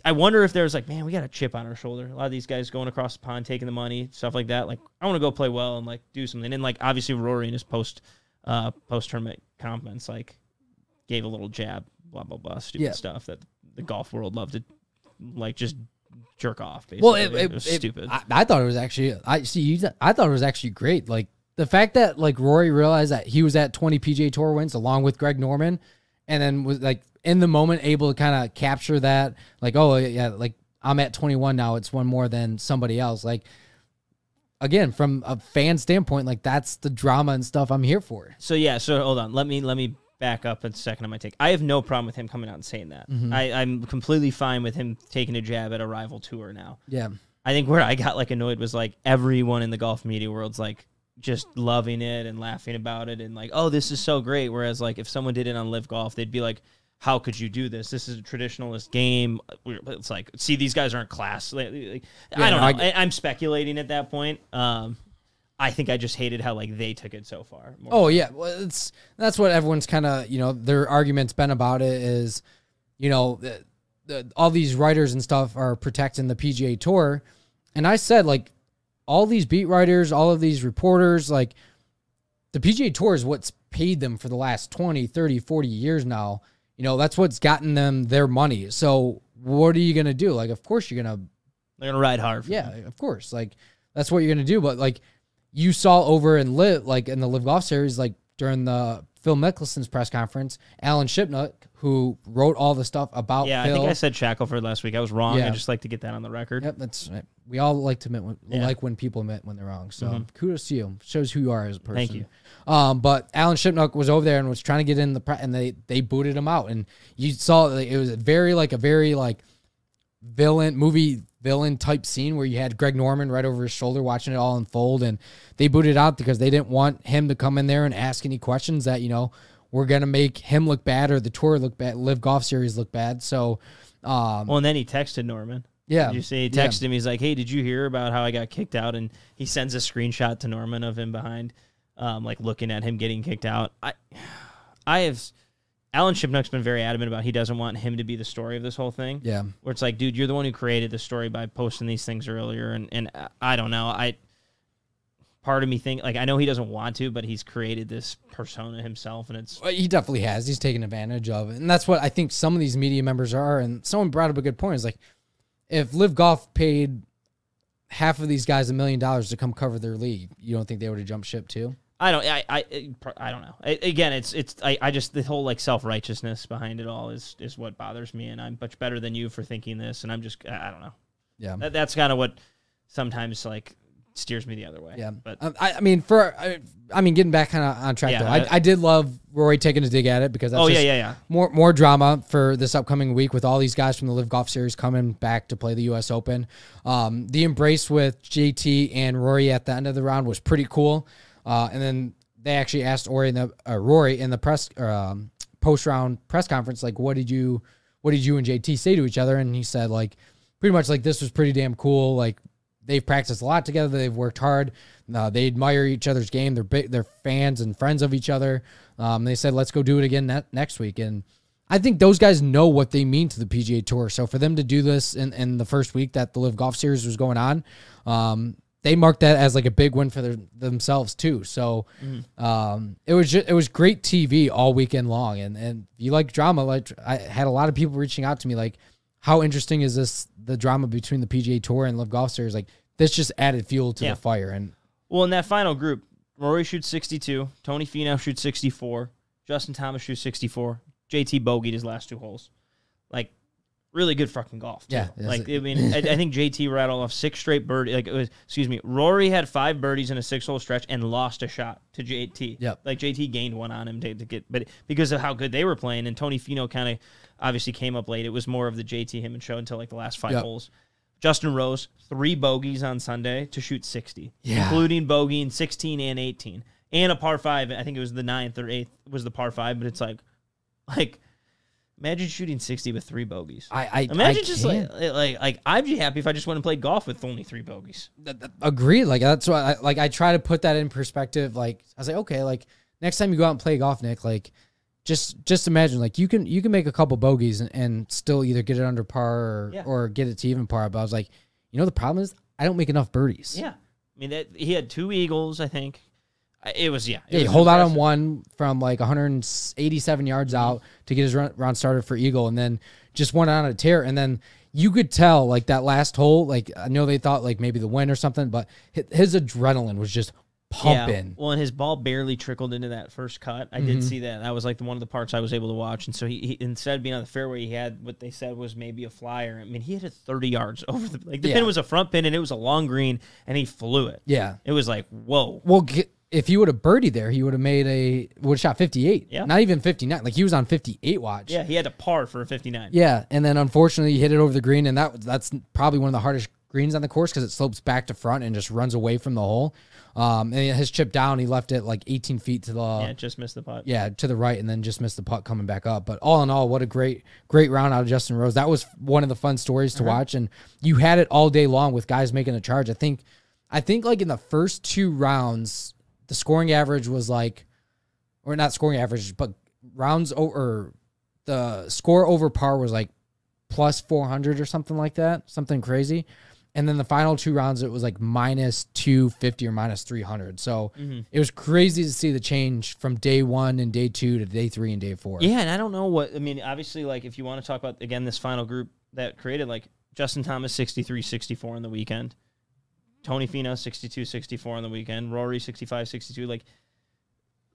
I wonder if there's man, we got a chip on our shoulder. A lot of these guys going across the pond, taking the money, stuff like that. I want to go play well and do something. And obviously Rory in his post tournament comments gave a little jab, blah blah blah, stupid stuff that the golf world loved to just jerk off. Basically. Well, it was stupid. I thought it was actually I thought it was actually great. The fact that Rory realized that he was at 20 PGA Tour wins along with Greg Norman, and then was in the moment able to kind of capture that, I'm at 21 now, it's one more than somebody else. Again, from a fan standpoint, that's the drama and stuff I'm here for. So hold on, let me back up a second on my take. I have no problem with him coming out and saying that. Mm-hmm. I'm completely fine with him taking a jab at a rival tour now. Yeah, I think where I got annoyed was everyone in the golf media world's just loving it and laughing about it and oh, this is so great. Whereas if someone did it on LIV Golf, they'd be how could you do this? This is a traditionalist game. It's see, these guys aren't class. I don't know. I'm speculating at that point. I think I just hated how they took it so far. Yeah, well, that's what everyone's kind of their argument's been about it is, all these writers and stuff are protecting the PGA Tour, and I said all these beat writers, all of these reporters, the PGA Tour is what's paid them for the last 20, 30, 40 years now. That's what's gotten them their money. So what are you going to do? Of course they're going to ride hard. Of course. That's what you're going to do. But you saw over in LIV, in the LIV Golf Series, during the Phil Mickelson's press conference, Alan Shipnuck, who wrote all the stuff about Phil. I think I said Shackelford last week. I was wrong. I just like to get that on the record. Yep, that's right. We all like to admit when people admit when they're wrong. So kudos to you. Shows who you are as a person. Thank you. But Alan Shipnuck was over there and was trying to get in the and they booted him out. And you saw it was a very villain type scene where you had Greg Norman right over his shoulder watching it all unfold, and they booted out because they didn't want him to come in there and ask any questions that were gonna make him look bad or the tour look bad, LIV Golf Series look bad. So, and then he texted Norman. Yeah, did you see? He texted him. He's like, "Hey, did you hear about how I got kicked out?" And he sends a screenshot to Norman of him behind, like looking at him getting kicked out. Alan Shipnuck's been very adamant about he doesn't want him to be the story of this whole thing. Yeah. Where it's like, dude, you're the one who created the story by posting these things earlier. And I don't know. Part of me think, like, I know he doesn't want to, but he's created this persona himself, and it's... Well, he definitely has. He's taken advantage of it. And that's what I think some of these media members are. And someone brought up a good point. It's like, if LIV Golf paid half of these guys $1 million to come cover their league, you don't think they would have jumped ship too? I don't know. Again, I just the whole like self-righteousness behind it all is what bothers me, and I'm much better than you for thinking this, and I don't know. Yeah, that's kind of what sometimes like steers me the other way. Yeah, but getting back kind of on track though, I did love Rory taking a dig at it because that's more drama for this upcoming week with all these guys from the LIV Golf Series coming back to play the U.S. Open. The embrace with JT and Rory at the end of the round was pretty cool. And then they actually asked Rory in the press post-round press conference, like, what did you and JT say to each other? And he said, like, pretty much like, this was pretty damn cool. Like, they've practiced a lot together. They've worked hard. They admire each other's game. They're fans and friends of each other. They said, let's go do it again next week. And I think those guys know what they mean to the PGA Tour. So for them to do this in the first week that the LIV Golf Series was going on, they marked that as like a big win for themselves too. So it was great TV all weekend long. And if you like drama, like I had a lot of people reaching out to me like, how interesting is this, the drama between the PGA Tour and LIV Golf Series? Like, this just added fuel to the fire. And well, in that final group, Rory shoots 62, Tony Finau shoots 64, Justin Thomas shoots 64, JT bogeyed his last two holes. Like, really good fucking golf, too. Yeah. Like, I mean, I think JT rattled off 6 straight birdies. Like, Rory had 5 birdies in a 6-hole stretch and lost a shot to JT. Yep. Like, JT gained one on him to get, but because of how good they were playing, and Tony Finau kind of obviously came up late. It was more of the JT him and show until like the last 5 holes. Justin Rose, 3 bogeys on Sunday to shoot 60, including bogeying 16 and 18, and a par 5. I think it was the 9th or 8th was the par 5, but it's like. Imagine shooting 60 with 3 bogeys. Imagine just like I'd be happy if I just went and played golf with only 3 bogeys. Agreed. Like that's why I try to put that in perspective. Like I was like, okay, like next time you go out and play golf, Nick, like just imagine like you can make a couple bogeys and still either get it under par or get it to even par. But I was like, the problem is I don't make enough birdies. Yeah, I mean he had 2 eagles, I think. It was he hold out on one from like 187 yards out to get his round started for eagle, and then just went on a tear. And then you could tell like that last hole, like I know they thought like maybe the win or something, but his adrenaline was just pumping. Yeah. Well, and his ball barely trickled into that first cut. I did see that. That was like one of the parts I was able to watch. And so he instead of being on the fairway, he had what they said was maybe a flyer. I mean, he hit it 30 yards over the pin was a front pin and it was a long green, and he flew it. Yeah, it was like whoa. Well. If he would have birdied there, he would have shot 58. Yeah. Not even 59. Like he was on 58 watch. Yeah, he had a par for a 59. Yeah, and then unfortunately he hit it over the green, and that's probably one of the hardest greens on the course because it slopes back to front and just runs away from the hole. And his chip down, he left it like 18 feet to the just missed the putt. Yeah, to the right, and then just missed the putt coming back up. But all in all, what a great round out of Justin Rose. That was one of the fun stories to watch, and you had it all day long with guys making a charge. I think like in the first 2 rounds. The scoring average was like, or not scoring average, but rounds over, the score over par was like plus 400 or something like that, something crazy. And then the final 2 rounds, it was like minus 250 or minus 300. So it was crazy to see the change from day 1 and day 2 to day 3 and day 4. Yeah, and I don't know obviously, like if you want to talk about, again, this final group that created, like Justin Thomas 63-64 on the weekend. Tony Finau 62-64 on the weekend. Rory 65-62. Like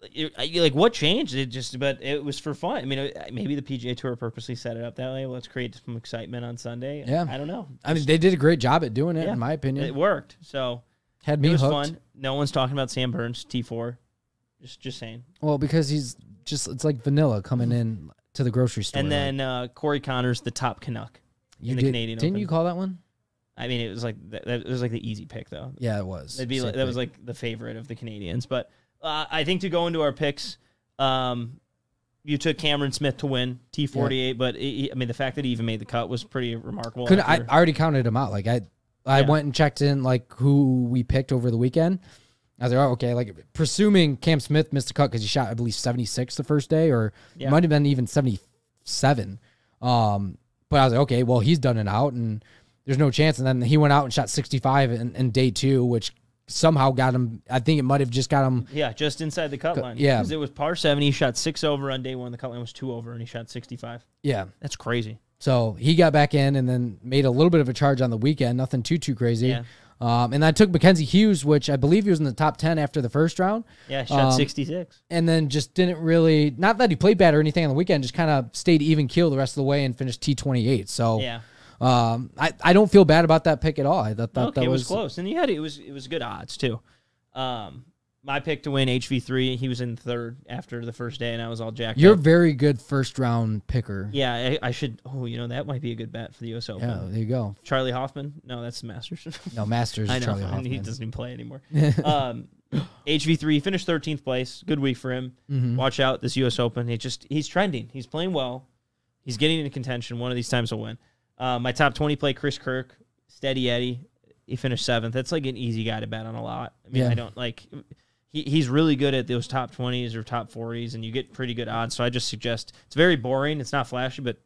like, what changed? But it was for fun. I mean, maybe the PGA Tour purposely set it up that way. Let's create some excitement on Sunday. Yeah. I don't know. I mean, they did a great job at doing it, in my opinion. It worked. So it was hooked. Fun. No one's talking about Sam Burns, T4. Just saying. Well, because it's like vanilla coming in to the grocery store. And then Corey Connors, the top Canuck in the Canadian Open. Didn't you call that one? I mean, it was like the easy pick, though. Yeah, it was. That was like the favorite of the Canadians. But I think to go into our picks, you took Cameron Smith to win T48, but I mean, the fact that he even made the cut was pretty remarkable. I already counted him out. Like I went and checked in like who we picked over the weekend. I was like, oh, okay. Like presuming Cam Smith missed the cut because he shot, I believe, 76 the first day, or it might have been even 77. But I was like, okay, well, he's done it out, and there's no chance. And then he went out and shot 65 in day 2, which somehow got him. I think it might have just got him. Yeah, just inside the cut line. Yeah, because it was par 70. He shot 6 over on day 1. The cut line was 2 over, and he shot 65. Yeah, that's crazy. So he got back in and then made a little bit of a charge on the weekend. Nothing too crazy. Yeah. And I took Mackenzie Hughes, which I believe he was in the top 10 after the first round. Yeah, shot 66. And then just didn't really, not that he played bad or anything on the weekend, just kind of stayed even keel the rest of the way and finished T28. So yeah. I don't feel bad about that pick at all. I thought that it was close. And it was good odds too. My pick to win, HV3, he was in third after the first day, and I was all jacked You're up. a very good first-round picker. Yeah, I should. Oh, that might be a good bet for the U.S. Open. Yeah, there you go. Charlie Hoffman? No, that's the Masters. No, Masters is Charlie Hoffman. He doesn't even play anymore. HV3 finished 13th place. Good week for him. Mm-hmm. Watch out, this U.S. Open. He's trending. He's playing well. He's getting into contention. One of these times he'll win. My top 20 play, Chris Kirk, Steady Eddie. He finished 7th. That's like an easy guy to bet on a lot. I mean, I don't like... He's really good at those top 20s or top 40s, and you get pretty good odds. So I just suggest it's very boring. It's not flashy, but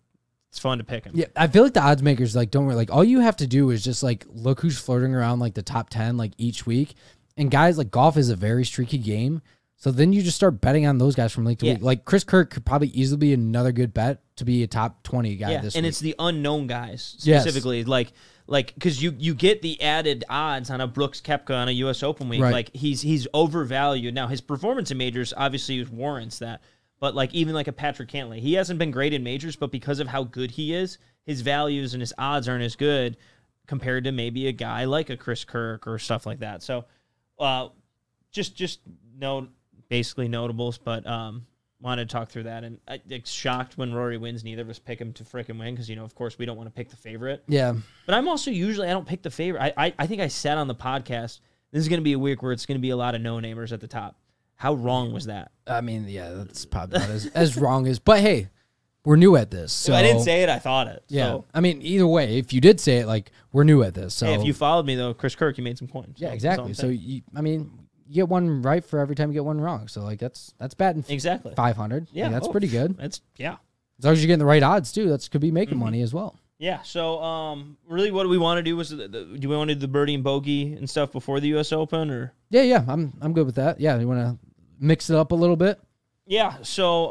it's fun to pick him. Yeah, I feel like the odds makers like don't really like. All you have to do is just like look who's flirting around like the top 10 like each week. And guys, like golf is a very streaky game, so then you just start betting on those guys from week to week. Like Chris Kirk could probably easily be another good bet to be a top 20 guy this week. And it's the unknown guys specifically. Yes. Like, because you get the added odds on a Brooks Koepka on a U.S. Open week. Right. Like, he's overvalued. Now, his performance in majors obviously warrants that. But, like, even like a Patrick Cantlay, he hasn't been great in majors, but because of how good he is, his values and his odds aren't as good compared to maybe a guy like a Chris Kirk or stuff like that. So, just basically notables, but wanted to talk through that. And I shocked when Rory wins. Neither of us pick him to frickin' win because, of course, we don't want to pick the favorite. Yeah. But I'm also I don't pick the favorite. I think I said on the podcast, this is going to be a week where it's going to be a lot of no-namers at the top. How wrong was that? I mean, yeah, that's probably not as wrong as, but hey, we're new at this. So if I didn't say it, I thought it. Yeah. So. I mean, either way, if you did say it, like, we're new at this. So hey, if you followed me, though, Chris Kirk, you made some coins. Yeah, exactly. So, you get one right for every time you get one wrong. So, like, that's batting exactly 500. Yeah. Like, that's pretty good. As long as you're getting the right odds, too, that could be making money as well. Yeah. So, really, what do we want to do? Do we want to do the birdie and bogey and stuff before the U.S. Open, or? Yeah. I'm good with that. Yeah. You want to mix it up a little bit? Yeah. So,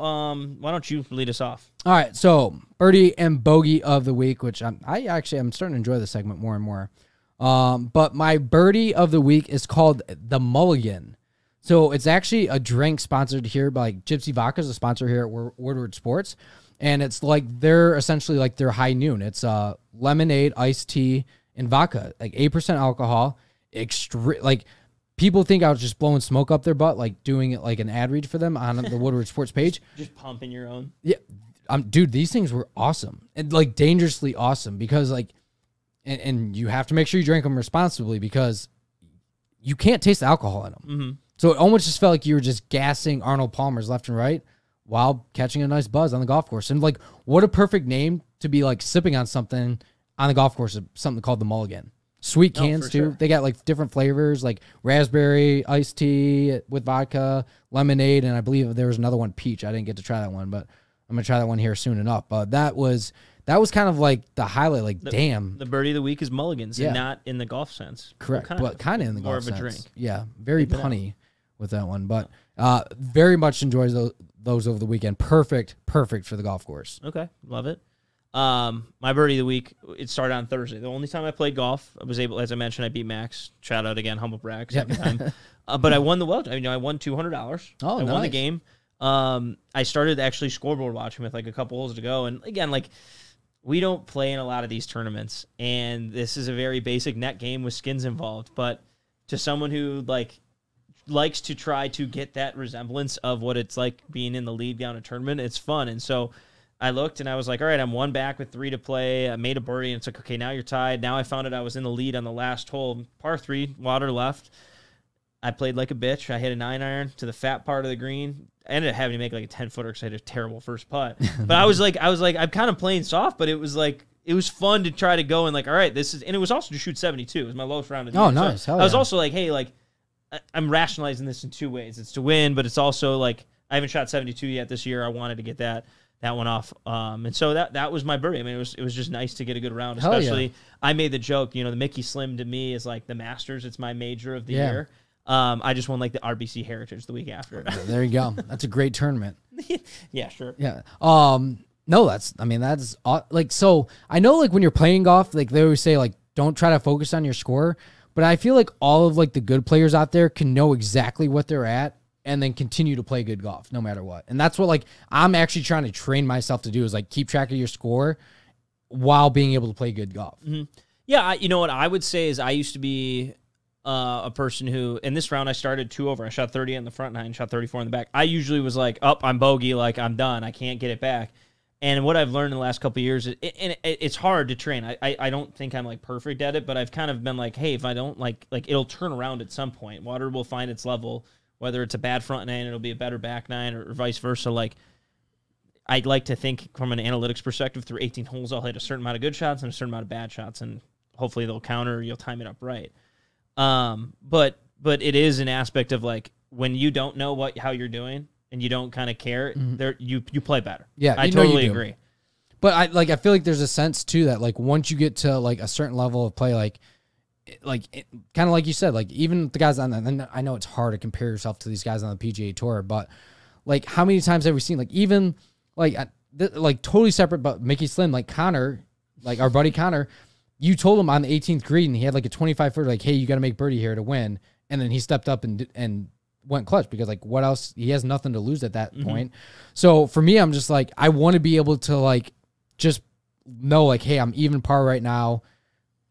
why don't you lead us off? All right. So, birdie and bogey of the week, which I'm starting to enjoy this segment more and more. But my birdie of the week is called the Mulligan. So it's actually a drink sponsored here by Gypsy Vodka is a sponsor here at Woodward Sports. And it's like they're essentially like their high noon. It's lemonade, iced tea, and vodka, like 8% alcohol. Like people think I was just blowing smoke up their butt, like doing it like an ad read for them on the Woodward Sports page. Just pumping your own. Yeah. Dude, these things were awesome. And like dangerously awesome because like, and you have to make sure you drink them responsibly because you can't taste the alcohol in them. Mm-hmm. So it almost just felt like you were just gassing Arnold Palmer's left and right while catching a nice buzz on the golf course. And like, what a perfect name to be like sipping on something on the golf course, something called the Mulligan. Sweet cans too. Sure. They got like different flavors, like raspberry, iced tea with vodka, lemonade, and I believe there was another one, peach. I didn't get to try that one, but I'm gonna try that one here soon enough. But that was kind of like the highlight. Like, damn, the birdie of the week is Mulligans, and not in the golf sense. Correct, but kind of in the more golf sense. More of a drink. Yeah, very punny with that one, but very much enjoys those over the weekend. Perfect for the golf course. Okay, love it. My birdie of the week, it started on Thursday. The only time I played golf, I was able, as I mentioned, I beat Max. Shout out again, humble brag, second time. But I won the Welch. I won $200. Oh, I nice. won the game. I started actually scoreboard watching with like a couple holes to go. And again, like, we don't play in a lot of these tournaments, and this is a very basic net game with skins involved. But to someone who likes to try to get that resemblance of what it's like being in the lead down a tournament, it's fun. And so I looked and I was like, all right, I'm one back with 3 to play. I made a birdie, and it's like, okay, now you're tied. Now I found out I was in the lead on the last hole, par 3, water left. I played like a bitch. I hit a 9-iron to the fat part of the green. I ended up having to make like a 10-footer because I had a terrible first putt. But I was like, I'm kind of playing soft, but it was fun to try to go and like, all right, this is, and it was also to shoot 72. It was my lowest round of the year. Oh, nice. So I was also like, hey, like, I'm rationalizing this in 2 ways. It's to win, but it's also like, I haven't shot 72 yet this year. I wanted to get that one off. And so that was my birdie. I mean, it was just nice to get a good round, especially I made the joke, the Mickey Slim to me is like the Masters. It's my major of the year. I just won like the RBC Heritage the week after. There you go. That's a great tournament. Yeah, sure. Yeah. No, that's like, so I know like when you're playing golf, like they always say like, don't try to focus on your score, but I feel like all of like the good players out there can know exactly what they're at and then continue to play good golf no matter what. And that's what like I'm actually trying to train myself to do is like keep track of your score while being able to play good golf. Mm-hmm. Yeah. You know what I would say is I used to be a person who, in this round, I started 2 over. I shot 30 in the front 9, shot 34 in the back. I usually was like, I'm bogey, like I'm done. I can't get it back. And what I've learned in the last couple of years, it's hard to train. I don't think I'm like perfect at it, but I've kind of been like, hey, if I don't like it'll turn around at some point. Water will find its level, whether it's a bad front 9, it'll be a better back 9 or vice versa. Like, I'd like to think from an analytics perspective, through 18 holes, I'll hit a certain amount of good shots and a certain amount of bad shots, and hopefully they'll counter, you'll time it up right. But it is an aspect of like when you don't know how you're doing and you don't kind of care, there you play better. Yeah, I totally agree. But I feel like there's a sense too that like once you get to like a certain level of play, kind of like you said, like even the guys and I know it's hard to compare yourself to these guys on the PGA Tour, but like how many times have we seen like even like totally separate, but Mickey Slim, like Connor, like our buddy Connor. You told him on the 18th green, he had like a 25-footer, like, hey, you got to make birdie here to win. And then he stepped up and went clutch because, like, what else? He has nothing to lose at that point. So for me, I'm just like, I want to be able to, like, just know, like, hey, I'm even par right now,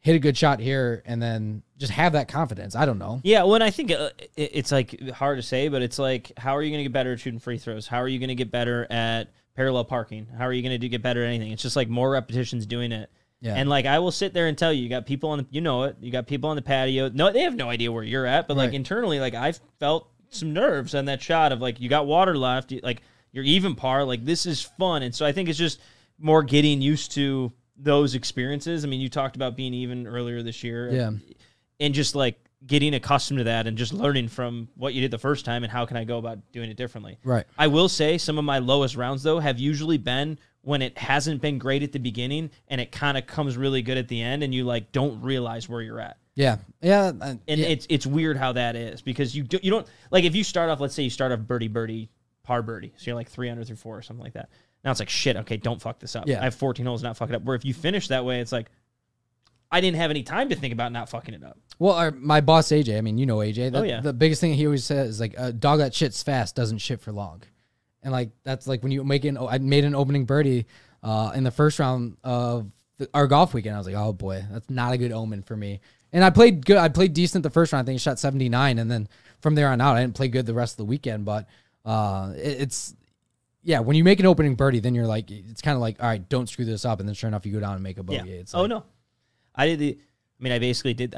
hit a good shot here, and then just have that confidence. I don't know. Yeah, well, and I think it's, like, hard to say, but it's like, how are you going to get better at shooting free throws? How are you going to get better at parallel parking? How are you going to get better at anything? It's just, like, more repetitions doing it. Yeah. And like I will sit there and tell you, you got people on the, you got people on the patio. No, they have no idea where you're at, but like internally, like I've felt some nerves on that shot of like you got water left, like you're even par, like this is fun. And so I think it's just more getting used to those experiences. I mean, you talked about being even earlier this year, and just like getting accustomed to that and just learning from what you did the first time and how can I go about doing it differently. Right. I will say some of my lowest rounds though have usually been when it hasn't been great at the beginning and it kind of comes really good at the end and you like don't realize where you're at. Yeah. Yeah. And it's weird how that is because you don't like if you start off, let's say you start off birdie, par birdie. So you're like 3 under through 4 or something like that. Now it's like, shit, okay, don't fuck this up. Yeah. I have 14 holes, not fuck it up. Where if you finish that way, it's like, I didn't have any time to think about not fucking it up. Well, my boss, AJ, I mean, you know AJ. The biggest thing he always says is like, a dog that shits fast doesn't shit for long. And like, that's like when you I made an opening birdie in the first round of our golf weekend. I was like, oh boy, that's not a good omen for me. And I played good. I played decent the first round. I think I shot 79. And then from there on out, I didn't play good the rest of the weekend. But when you make an opening birdie, then you're like, it's kind of like, all right, don't screw this up. And then sure enough, you go down and make a bogey. Yeah. It's like, no. I basically did.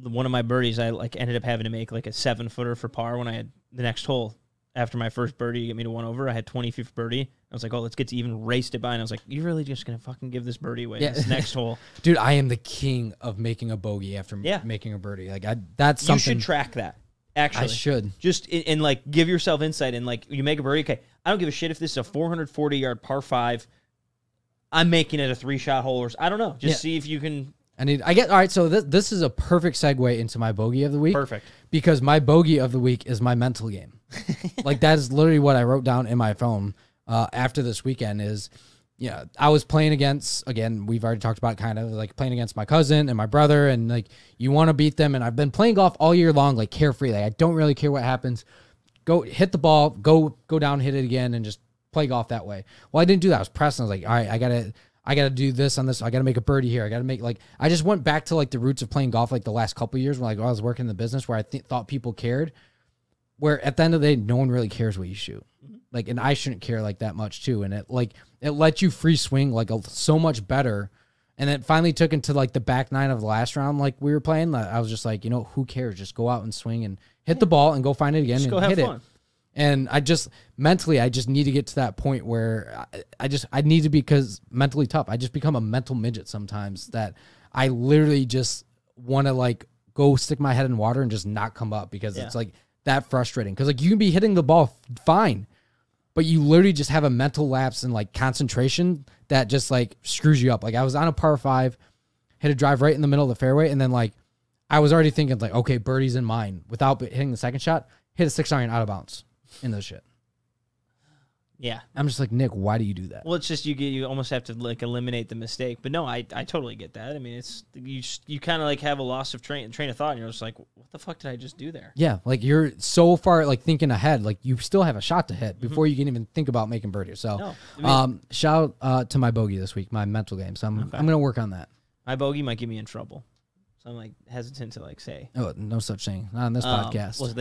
One of my birdies, I like ended up having to make like a 7-footer for par when I had the next hole after my first birdie to get me to 1 over. I had 20 feet for birdie. I was like, oh, let's get to even, raced it by. And I was like, you're really just going to fucking give this birdie away this next hole. Dude, I am the king of making a bogey after making a birdie. Like that's something. You should track that. Actually, I should. Just and like give yourself insight and like you make a birdie. Okay, I don't give a shit if this is a 440-yard par 5. I'm making it a 3-shot hole. Or I don't know. Just see if you can. All right. So this is a perfect segue into my bogey of the week. Perfect. Because my bogey of the week is my mental game. Like that is literally what I wrote down in my phone after this weekend is, yeah, I was playing against, again, we've already talked about kind of like playing against my cousin and my brother, and like you want to beat them. And I've been playing golf all year long, like carefree. Like I don't really care what happens. Go hit the ball, go down, hit it again, and just play golf that way. Well, I didn't do that. I was pressing. I was like, all right, I gotta do this on this. I gotta make a birdie here. I gotta make I just went back to like the roots of playing golf like the last couple of years when I was working in the business where I thought people cared. Where at the end of the day, no one really cares what you shoot. Like, and I shouldn't care like that much too. And it lets you free swing like so much better. And it finally took into like the back nine of the last round, like we were playing. I was just like, who cares? Just go out and swing and hit the ball and go find it again just and hit it. And I just mentally need to get to that point where I need to be, because mentally tough. I just become a mental midget sometimes that I literally just want to like go stick my head in water and just not come up because it's like that frustrating. Because like you can be hitting the ball fine, but you literally just have a mental lapse and like concentration that just like screws you up. Like I was on a par 5, hit a drive right in the middle of the fairway, and then like I was already thinking like, okay, birdie's in mine. Without hitting the second shot, hit a 6-iron out of bounds into the shit. Yeah. I'm just like, Nick, why do you do that? Well, it's just you almost have to like eliminate the mistake. But no, I totally get that. I mean, it's you kind of like have a loss of train of thought, and you're just like, what the fuck did I just do there? Yeah, like you're so far like thinking ahead, like you still have a shot to hit before you can even think about making birdies. So, shout out to my bogey this week, my mental game. So I'm gonna work on that. My bogey might get me in trouble, so I'm like hesitant to like say. Oh, no such thing, not on this podcast. Well,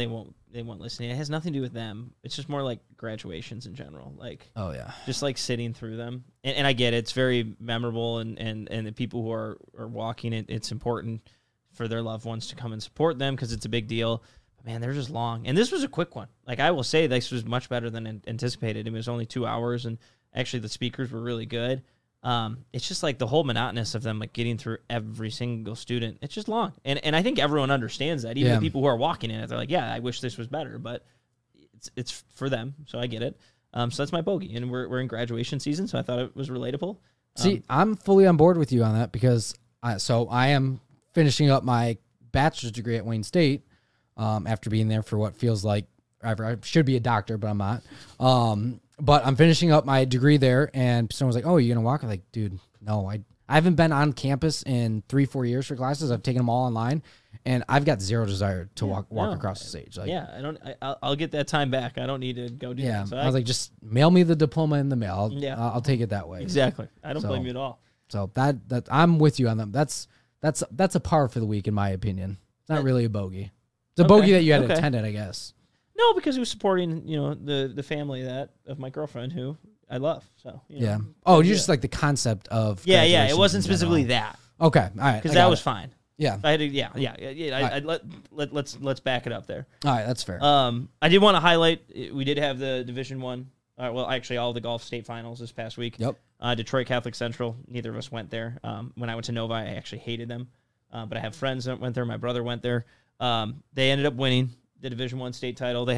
they won't listen. It has nothing to do with them. It's just more like graduations in general. Like, oh yeah, just like sitting through them. And I get it. It's very memorable, and the people who are walking it, it's important for their loved ones to come and support them because it's a big deal. But man, they're just long. And this was a quick one. Like I will say, this was much better than anticipated. It was only 2 hours, and actually the speakers were really good. It's just like the whole monotonous of them like getting through every single student. It's just long. And I think everyone understands that. Even the people who are walking in it, they're like, yeah, I wish this was better, but it's for them. So I get it. So that's my bogey, and we're in graduation season. So I thought it was relatable. See, I'm fully on board with you on that because I am finishing up my bachelor's degree at Wayne State, after being there for what feels like forever. I should be a doctor, but I'm not. But I'm finishing up my degree there, and someone's like, oh, are you going to walk? I'm like, dude, no, I haven't been on campus in 3-4 years for classes. I've taken them all online, and I've got zero desire to walk across the stage. Like, I'll get that time back. I don't need to go do that. So I was like, just mail me the diploma in the mail. I'll take it that way. Exactly. I don't blame you at all. So that I'm with you on them. That's a par for the week, in my opinion. It's not really a bogey. It's a bogey that you had attended, I guess. No, because he was supporting, the family of my girlfriend who I love. So Oh, you just like the concept of It wasn't specifically that. Okay, all right, because that was fine. Yeah, I had to, let's back it up there. All right, that's fair. I did want to highlight we did have the Division I. Well, actually, all the golf state finals this past week. Yep. Detroit Catholic Central. Neither of us went there. When I went to Novi, I actually hated them, but I have friends that went there. My brother went there. They ended up winning the Division I state title. They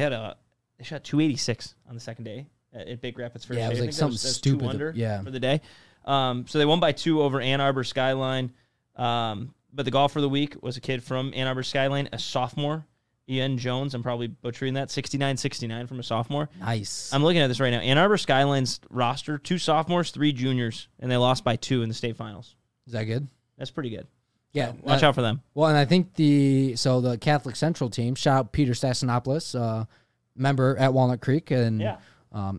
shot 286 on the second day at Big Rapids First. Yeah, it was like something stupid. 2 under for the day. So they won by 2 over Ann Arbor Skyline. But the golfer of the week was a kid from Ann Arbor Skyline, a sophomore, Ian Jones. I'm probably butchering that. 69-69 from a sophomore. Nice. I'm looking at this right now. Ann Arbor Skyline's roster: 2 sophomores, 3 juniors, and they lost by 2 in the state finals. Is that good? That's pretty good. Yeah, so watch out for them. Well, and I think the Catholic Central team, shout out Peter Stassinopoulos, member at Walnut Creek, and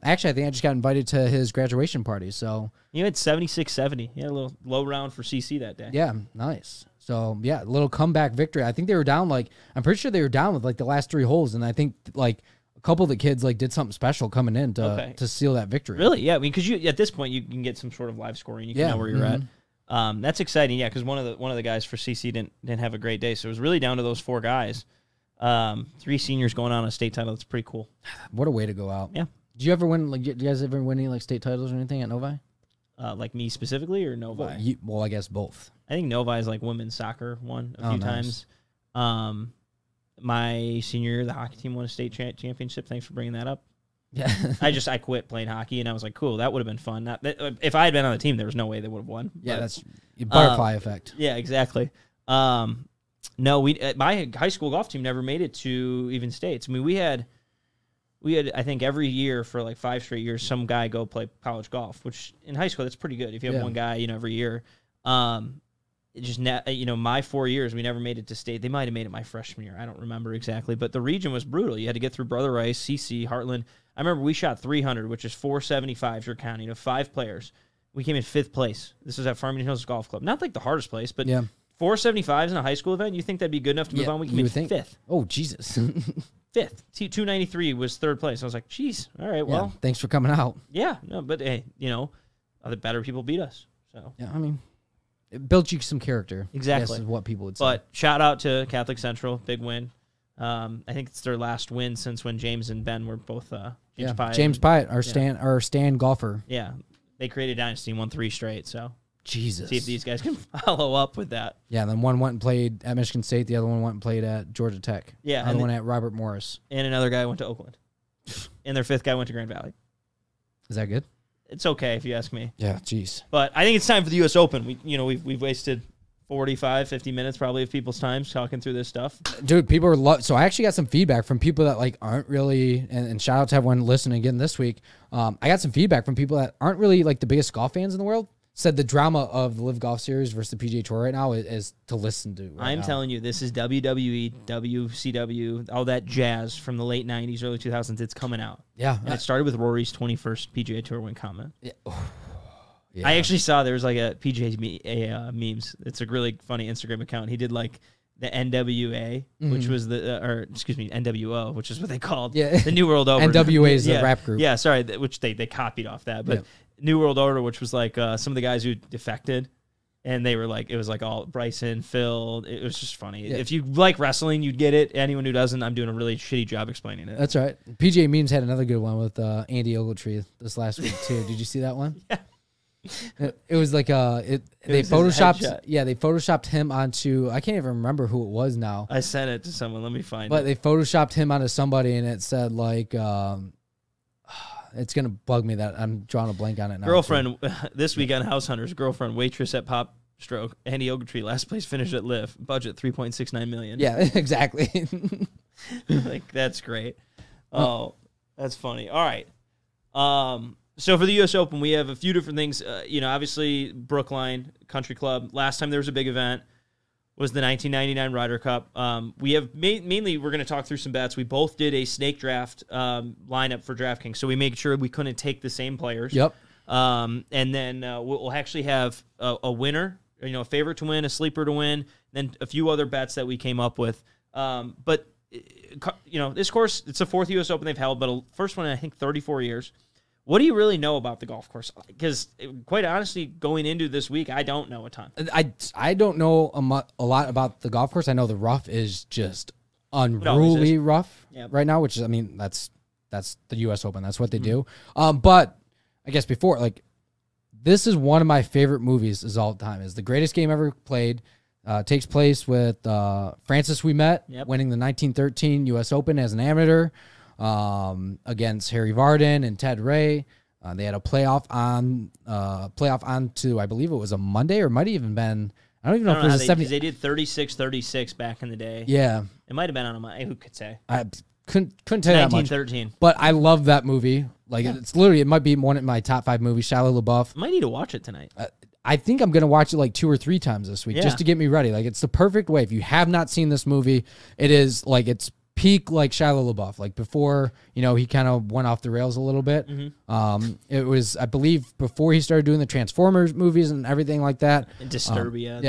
actually I think I just got invited to his graduation party. So you had 76-70. You had a little low round for CC that day. Yeah, nice. So yeah, a little comeback victory. I think they were down I'm pretty sure they were down with like the last 3 holes, and I think like a couple of the kids like did something special coming in to seal that victory. Really? Yeah, I mean, because at this point you can get some sort of live scoring. You can know where you're at. That's exciting, because one of the guys for CC didn't have a great day, so it was really down to those 4 guys. 3 seniors going on a state title. That's pretty cool. What a way to go out! Yeah. Do you ever win? Like, do you guys ever win any like state titles or anything at Novi? Like me specifically, or Novi? Well, I guess both. I think Novi is like women's soccer won a few times. My senior year, the hockey team won a state championship. Thanks for bringing that up. Yeah, I quit playing hockey, and I was like, cool, that would have been fun. If I had been on the team, there was no way they would have won. Yeah, that's butterfly effect. Yeah, exactly. No, my high school golf team never made it to even states. I mean, we had we had, I think, every year for like 5 straight years, some guy go play college golf, which in high school, that's pretty good. If you have one guy, every year. It just, my 4 years, we never made it to state. They might have made it my freshman year. I don't remember exactly. But the region was brutal. You had to get through Brother Rice, CC, Heartland. I remember we shot 300, which is 475 you're counting, of 5 players. We came in 5th place. This was at Farmington Hills Golf Club. Not like the hardest place, but 475s in a high school event, you think that'd be good enough to move on? We came in 5th. Oh, Jesus. 5th. 293 was 3rd place. I was like, geez, all right, well. Yeah, thanks for coming out. Yeah, no, but hey, other better people beat us. So yeah, I mean, it built you some character. Exactly. Is what people would say. But shout out to Catholic Central, big win. I think it's their last win since when James and Ben were both James Pyatt, our stand golfer. Yeah, they created Dynasty and won 3 straight, so. Jesus. See if these guys can follow up with that. Yeah, then one went and played at Michigan State. The other one went and played at Georgia Tech. Yeah. Another one at Robert Morris. And another guy went to Oakland. And their 5th guy went to Grand Valley. Is that good? It's okay if you ask me. Yeah, jeez. But I think it's time for the U.S. Open. We've wasted 45, 50 minutes probably of people's times talking through this stuff. Dude, people are so I actually got some feedback from people that like aren't really, and shout out to everyone listening again this week. I got some feedback from people that aren't really like the biggest golf fans in the world. Said the drama of the LIV Golf Series versus the PGA Tour right now is to listen to. I'm telling you, this is WWE, WCW, all that jazz from the late 90s, early 2000s. It's coming out. Yeah. And it started with Rory's 21st PGA Tour win comment. Yeah. I actually saw there was like a PGA memes. It's a really funny Instagram account. He did like the NWA, which was NWO, which is what they called the New World Order. NWA is the rap group. Yeah, sorry, which they copied off that. But New World Order, which was like some of the guys who defected, and they were like, it was like all Bryson, Phil. It was just funny. Yeah. If you like wrestling, you'd get it. Anyone who doesn't, I'm doing a really shitty job explaining it. That's right. PGA Memes had another good one with Andy Ogletree this last week too. Did you see that one? Yeah. It was like they photoshopped him onto, I can't even remember who it was now. I sent it to someone. Let me find it. But they photoshopped him onto somebody, and it said like it's gonna bug me that I'm drawing a blank on it now. Girlfriend this week on House Hunters. Girlfriend waitress at Pop Stroke. Andy Ogletree last place finished at LIV. Budget $3.69 million. Yeah, exactly. Like that's great. Oh, that's funny. All right. So for the U.S. Open, we have a few different things. Obviously Brookline Country Club. Last time there was a big event was the 1999 Ryder Cup. We have mainly we're going to talk through some bets. We both did a snake draft lineup for DraftKings, so we made sure we couldn't take the same players. Yep. And then we'll actually have a winner, a favorite to win, a sleeper to win, then a few other bets that we came up with. But this course, it's the 4th U.S. Open they've held, but first one in, I think, 34 years. What do you really know about the golf course? Because quite honestly, going into this week, I don't know a ton. I don't know a lot about the golf course. I know the rough is just unruly rough right now, which is, I mean, that's the U.S. Open. That's what they do. But I guess before, like, this is one of my favorite movies is all time. It's the greatest game ever played. Takes place with Francis Ouimet winning the 1913 U.S. Open as an amateur. Against Harry Vardon and Ted Ray. They had a playoff on to, I believe it was a Monday, or might have even been, I don't even know if it was a 70. They did 36-36 back in the day. Yeah. It might have been on a Monday. Who could say? I couldn't tell you that much. 1913. But I love that movie. Like, it's literally, it might be one of my top 5 movies. Shia LaBeouf. Might need to watch it tonight. I think I'm going to watch it like 2 or 3 times this week just to get me ready. Like, it's the perfect way. If you have not seen this movie, it is like, it's peak like Shia LaBeouf, like before he kind of went off the rails a little bit. It was, I believe, before he started doing the Transformers movies and everything like that. And Disturbia.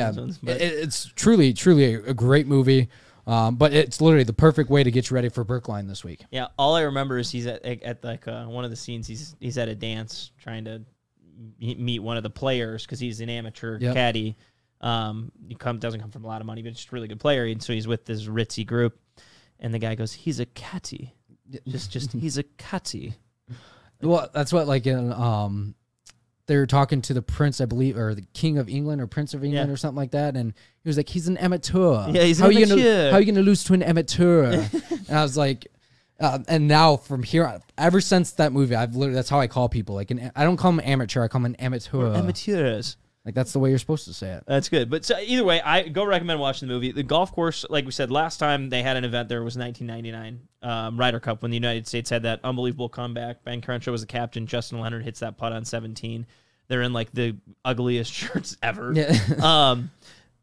It's truly a great movie. But it's literally the perfect way to get you ready for Brookline this week. Yeah, all I remember is he's at like one of the scenes. He's at a dance trying to meet one of the players because he's an amateur caddy. Doesn't come from a lot of money, but just a really good player. And so he's with this ritzy group. And the guy goes, he's a catty. Just he's a catty. Well, that's what, like, in they were talking to the prince, I believe, or the king of England or prince of England or something like that, and he was like, he's an amateur. Yeah, he's an amateur. How are you gonna lose to an amateur? And I was like, and now from here on, ever since that movie, I've literally, that's how I call people. Like, I don't call them amateur, I call them an amateur. We're amateurs. Like, that's the way you're supposed to say it. That's good. But so either way, I go recommend watching the movie. The golf course, like we said, last time they had an event there was 1999 Ryder Cup when the United States had that unbelievable comeback. Ben Crenshaw was the captain. Justin Leonard hits that putt on 17. They're in, like, the ugliest shirts ever. Yeah.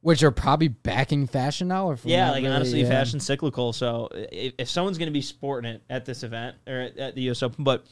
Which are probably back in fashion now. Or honestly, fashion cyclical. So if someone's going to be sporting it at this event or at the U.S. Open, but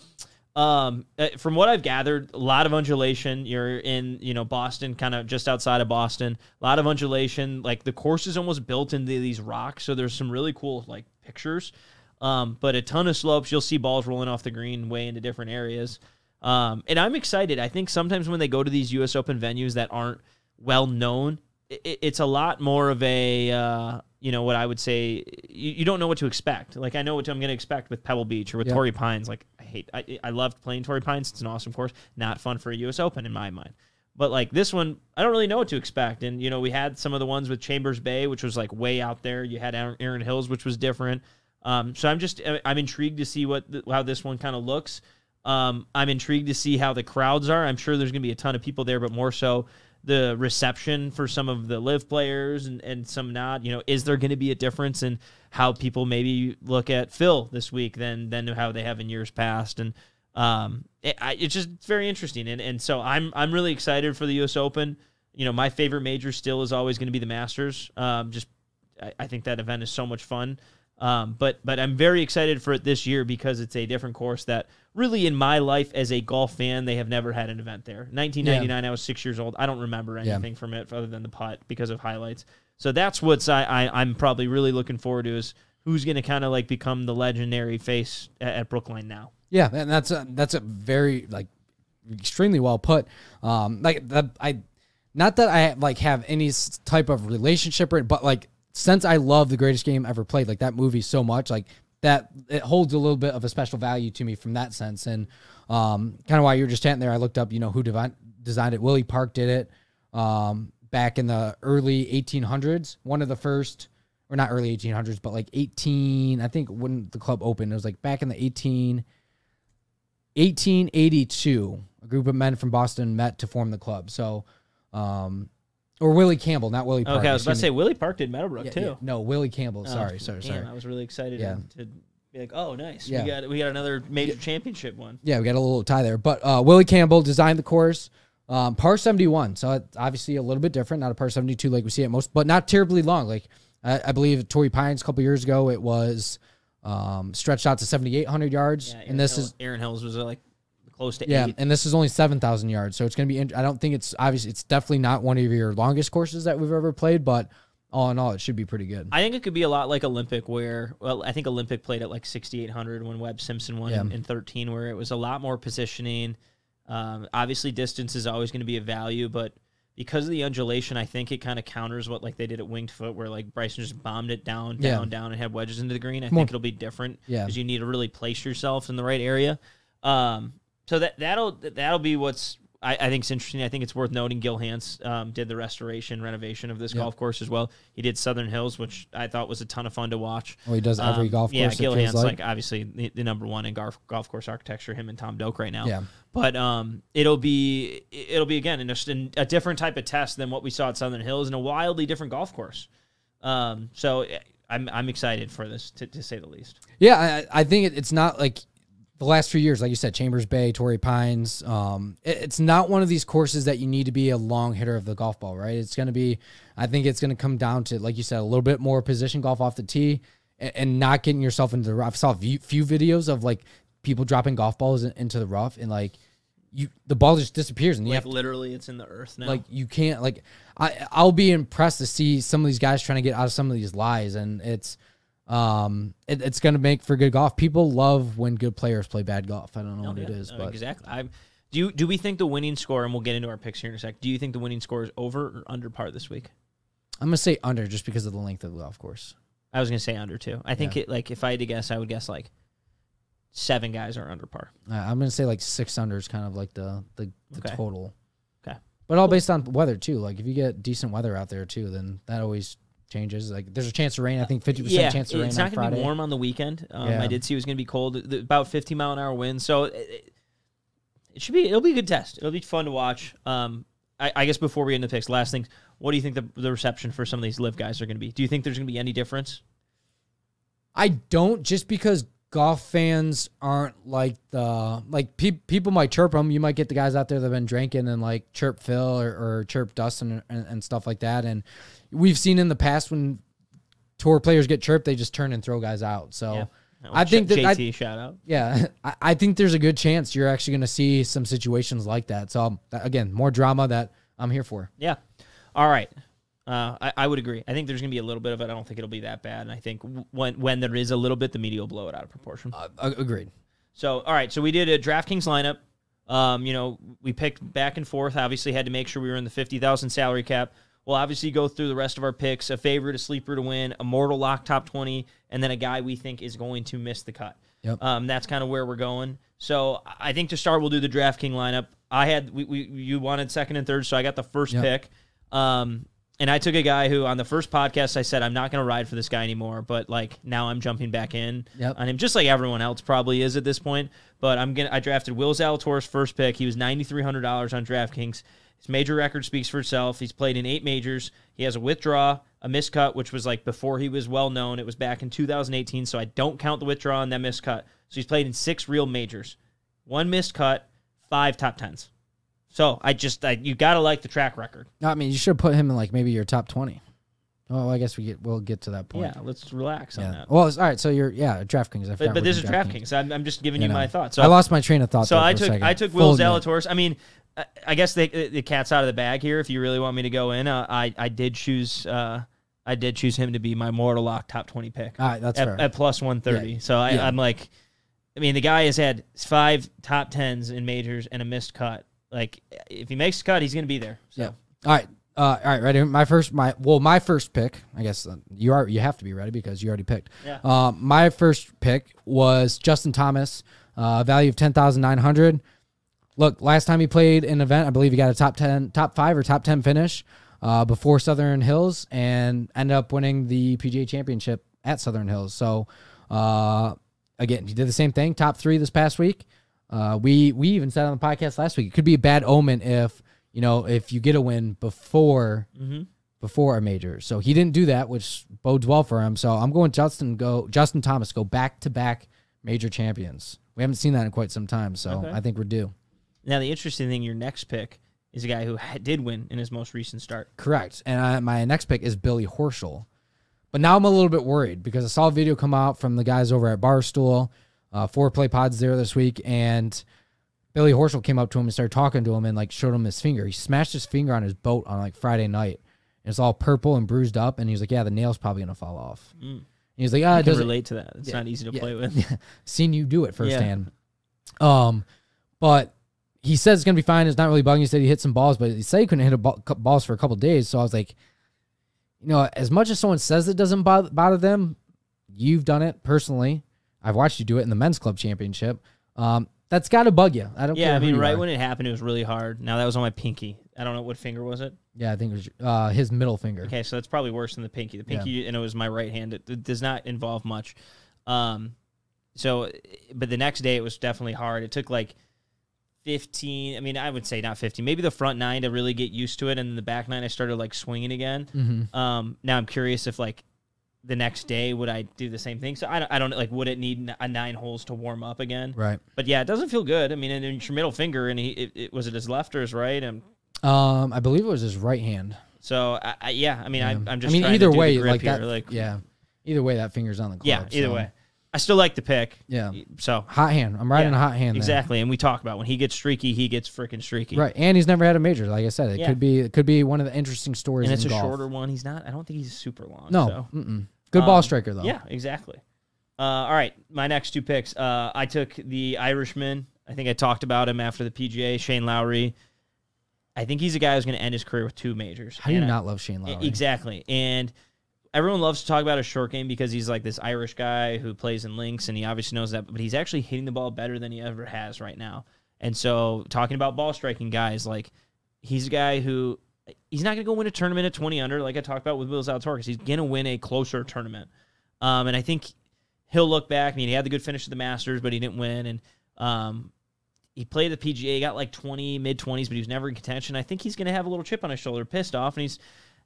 from what I've gathered, a lot of undulation. You're in, Boston, kind of just outside of Boston. A lot of undulation. Like, the course is almost built into these rocks, so there's some really cool, like, pictures. But a ton of slopes. You'll see balls rolling off the green way into different areas. And I'm excited. I think sometimes when they go to these U.S. Open venues that aren't well known, it's a lot more of a, what I would say, you don't know what to expect. Like, I know what I'm going to expect with Pebble Beach or with Torrey Pines. Like, I loved playing Torrey Pines. It's an awesome course. Not fun for a U.S. Open in my mind. But, like, this one, I don't really know what to expect. And, we had some of the ones with Chambers Bay, which was, like, way out there. You had Aaron Hills, which was different. So I'm intrigued to see how this one kind of looks. I'm intrigued to see how the crowds are. I'm sure there's going to be a ton of people there, but more so the reception for some of the LIV players and some not. Is there going to be a difference in how people maybe look at Phil this week than how they have in years past? And it's just very interesting. And so I'm really excited for the U.S. Open. My favorite major still is always going to be the Masters. I think that event is so much fun. But I'm very excited for it this year because it's a different course that really in my life as a golf fan, they have never had an event there. 1999, I was 6 years old. I don't remember anything from it other than the putt because of highlights. So that's what's I'm probably really looking forward to is who's going to kind of like become the legendary face at Brookline now. Yeah, and that's a very like extremely well put. Like that not that I like have any type of relationship but like since I love The Greatest Game Ever Played, like that movie so much, like that it holds a little bit of a special value to me from that sense. And kind of while you were just standing there, I looked up, who designed it. Willie Park did it back in the early 1800s. One of the first, or not early 1800s, but like I think when the club opened, it was like back in the 1882, a group of men from Boston met to form the club. So, or Willie Campbell, not Willie Park. Okay, I was about to say Willie Park did Meadowbrook too. Yeah. No, Willie Campbell. Sorry. I was really excited to be like, oh, nice. Yeah. We got another major championship one. Yeah, we got a little tie there. But Willie Campbell designed the course, par 71. So it's obviously a little bit different, not a par 72 like we see at most, but not terribly long. Like I believe at Torrey Pines a couple years ago, it was stretched out to 7,800 yards. Yeah, Aaron Hills was like close to 8. And this is only 7,000 yards, so it's going to be. I don't think it's definitely not one of your longest courses that we've ever played, but all in all, it should be pretty good. I think it could be a lot like Olympic, where I think Olympic played at like 6,800 when Webb Simpson won in 13, where it was a lot more positioning. Obviously, distance is always going to be a value, but because of the undulation, I think it kind of counters what like they did at Winged Foot, where like Bryson just bombed it down, and had wedges into the green. I think it'll be different because you need to really place yourself in the right area. So that'll be what's I think it's interesting. I think it's worth noting Gil Hanse did the renovation of this golf course as well. He did Southern Hills, which I thought was a ton of fun to watch. Well, he does every golf course. Yeah, Gil Hanse, like obviously the number one in golf course architecture, him and Tom Doak right now. Yeah. But it'll be again just a different type of test than what we saw at Southern Hills and a wildly different golf course. So I'm excited for this to say the least. Yeah, I think it's not like the last few years, like you said, Chambers Bay, Torrey Pines, it's not one of these courses that you need to be a long hitter of the golf ball, right? It's going to be, I think it's going to come down to, like you said, a little bit more position golf off the tee and not getting yourself into the rough. I saw a few videos of like people dropping golf balls into the rough and like the ball just disappears. And like literally it's in the earth now. Like you can't, like I'll be impressed to see some of these guys trying to get out of some of these lies, and it's going to make for good golf. People love when good players play bad golf. I don't know what it is, but exactly. Do we think the winning score, and we'll get into our picks here in a sec, do you think the winning score is over or under par this week? I'm going to say under just because of the length of the golf course. I was going to say under too. I think if I had to guess, I would guess like 7 guys are under par. I'm going to say like 6 under is kind of like the total. Okay. But all based on weather too. Like if you get decent weather out there too, then that always changes. Like there's a chance of rain. I think 50% chance of rain. It's not going to be warm on the weekend. I did see it was going to be cold, about 50-mile-an-hour wind. So it'll be a good test. It'll be fun to watch. I guess before we get into the picks, last things, what do you think the reception for some of these LIV guys are going to be? Do you think there's going to be any difference? I don't, just because golf fans aren't like people might chirp them. You might get the guys out there that have been drinking and like chirp Phil or chirp Dustin and stuff like that. And we've seen in the past when tour players get chirped, they just turn and throw guys out. So yeah. I think that JT shout out. Yeah, I think there's a good chance you're actually going to see some situations like that. So again, more drama that I'm here for. Yeah. All right. I would agree. I think there's going to be a little bit of it. I don't think it'll be that bad. And I think when there is a little bit, the media will blow it out of proportion. Agreed. So, all right. So we did a DraftKings lineup. We picked back and forth. Obviously, had to make sure we were in the 50,000 salary cap. We'll obviously go through the rest of our picks: a favorite, a sleeper to win, a mortal lock top 20, and then a guy we think is going to miss the cut. Yep. That's kind of where we're going. So I think to start, we'll do the DraftKings lineup. You wanted second and third, so I got the first pick. And I took a guy who on the first podcast I said I'm not going to ride for this guy anymore, but like now I'm jumping back in on him, just like everyone else probably is at this point. But I drafted Will Zalatoris first pick. He was $9,300 on DraftKings. His major record speaks for itself. He's played in 8 majors. He has a withdraw, a miscut, which was like before he was well known. It was back in 2018, so I don't count the withdraw and that miscut. So he's played in 6 real majors, 1 miscut, 5 top 10s. So you gotta like the track record. I mean, you should put him in like maybe your top 20. Well, I guess we'll get to that point. Yeah, let's relax on that. Well, all right. So DraftKings. But this is DraftKings. I'm just giving you my thoughts. So I lost my train of thought. So I took Will Zalatoris. I mean, I guess the cat's out of the bag here. If you really want me to go in, I did choose him to be my mortal lock top 20 pick. All right, that's fair. At plus 130. Yeah. So I'm like, I mean, the guy has had 5 top 10s in majors and a missed cut. Like, if he makes a cut, he's going to be there. So. Yeah. All right, ready? My first pick, I guess you have to be ready because you already picked. Yeah. My first pick was Justin Thomas, value of $10,900. Look, last time he played an event, I believe he got a top 5 or top 10 finish before Southern Hills and ended up winning the PGA Championship at Southern Hills. So, again, he did the same thing, top 3 this past week. We even said on the podcast last week, it could be a bad omen if you get a win before a major. So he didn't do that, which bodes well for him. So I'm going Justin Thomas, go back-to-back major champions. We haven't seen that in quite some time, so I think we're due. Now, the interesting thing, your next pick is a guy who did win in his most recent start. Correct. And my next pick is Billy Horschel. But now I'm a little bit worried because I saw a video come out from the guys over at Barstool, 4Play Pods there this week, and Billy Horschel came up to him and started talking to him and like showed him his finger. He smashed his finger on his boat on like Friday night. And it's all purple and bruised up, and he's like, yeah, the nail's probably going to fall off. And he's like, I can relate to that. It's not easy to play with. Yeah. Seen you do it firsthand. But he says it's going to be fine. It's not really bugging. He said he hit some balls, but he said he couldn't hit balls for a couple of days. So I was like, as much as someone says it doesn't bother them, you've done it personally. I've watched you do it in the men's club championship. That's got to bug you. I don't care. Yeah, I mean, right when it happened, it was really hard. Now, that was on my pinky. I don't know what finger was it. Yeah, I think it was his middle finger. Okay, so that's probably worse than the pinky. The pinky, and it was my right hand. It does not involve much. But the next day, it was definitely hard. It took like 15, I would say not 15, maybe the front 9 to really get used to it, and the back 9 I started like swinging again. Now I'm curious if like the next day would I do the same thing? So I don't like, would it need 9 holes to warm up again? Right. But yeah, it doesn't feel good. I mean, and it's your middle finger, and was it his left or his right? I believe it was his right hand. So I'm just. Either way, like here. that. Either way, that finger's on the club. Yeah, either way. I still like the pick. Yeah. So hot hand. I'm riding a hot hand. Exactly. There. And we talk about when he gets streaky, he gets freaking streaky. Right. And he's never had a major. Like I said, it could be one of the interesting stories. And it's in golf. shorter one. He's not. I don't think he's super long. No. So. Good ball striker though. Yeah. Exactly. All right. My next 2 picks. I took the Irishman. I think I talked about him after the PGA. Shane Lowry. I think he's a guy who's going to end his career with 2 majors. How do you not love Shane Lowry? Exactly. And everyone loves to talk about his short game because he's like this Irish guy who plays in links, and he obviously knows that, but he's actually hitting the ball better than he ever has right now. And so talking about ball striking guys, like he's a guy who he's not going to go win a tournament at 20 under like I talked about with Will Zalatoris. He's going to win a closer tournament. And I think he'll look back. I mean, he had the good finish of the Masters, but he didn't win. And he played the PGA, got like 20, mid-20s, but he was never in contention. I think he's going to have a little chip on his shoulder, pissed off, and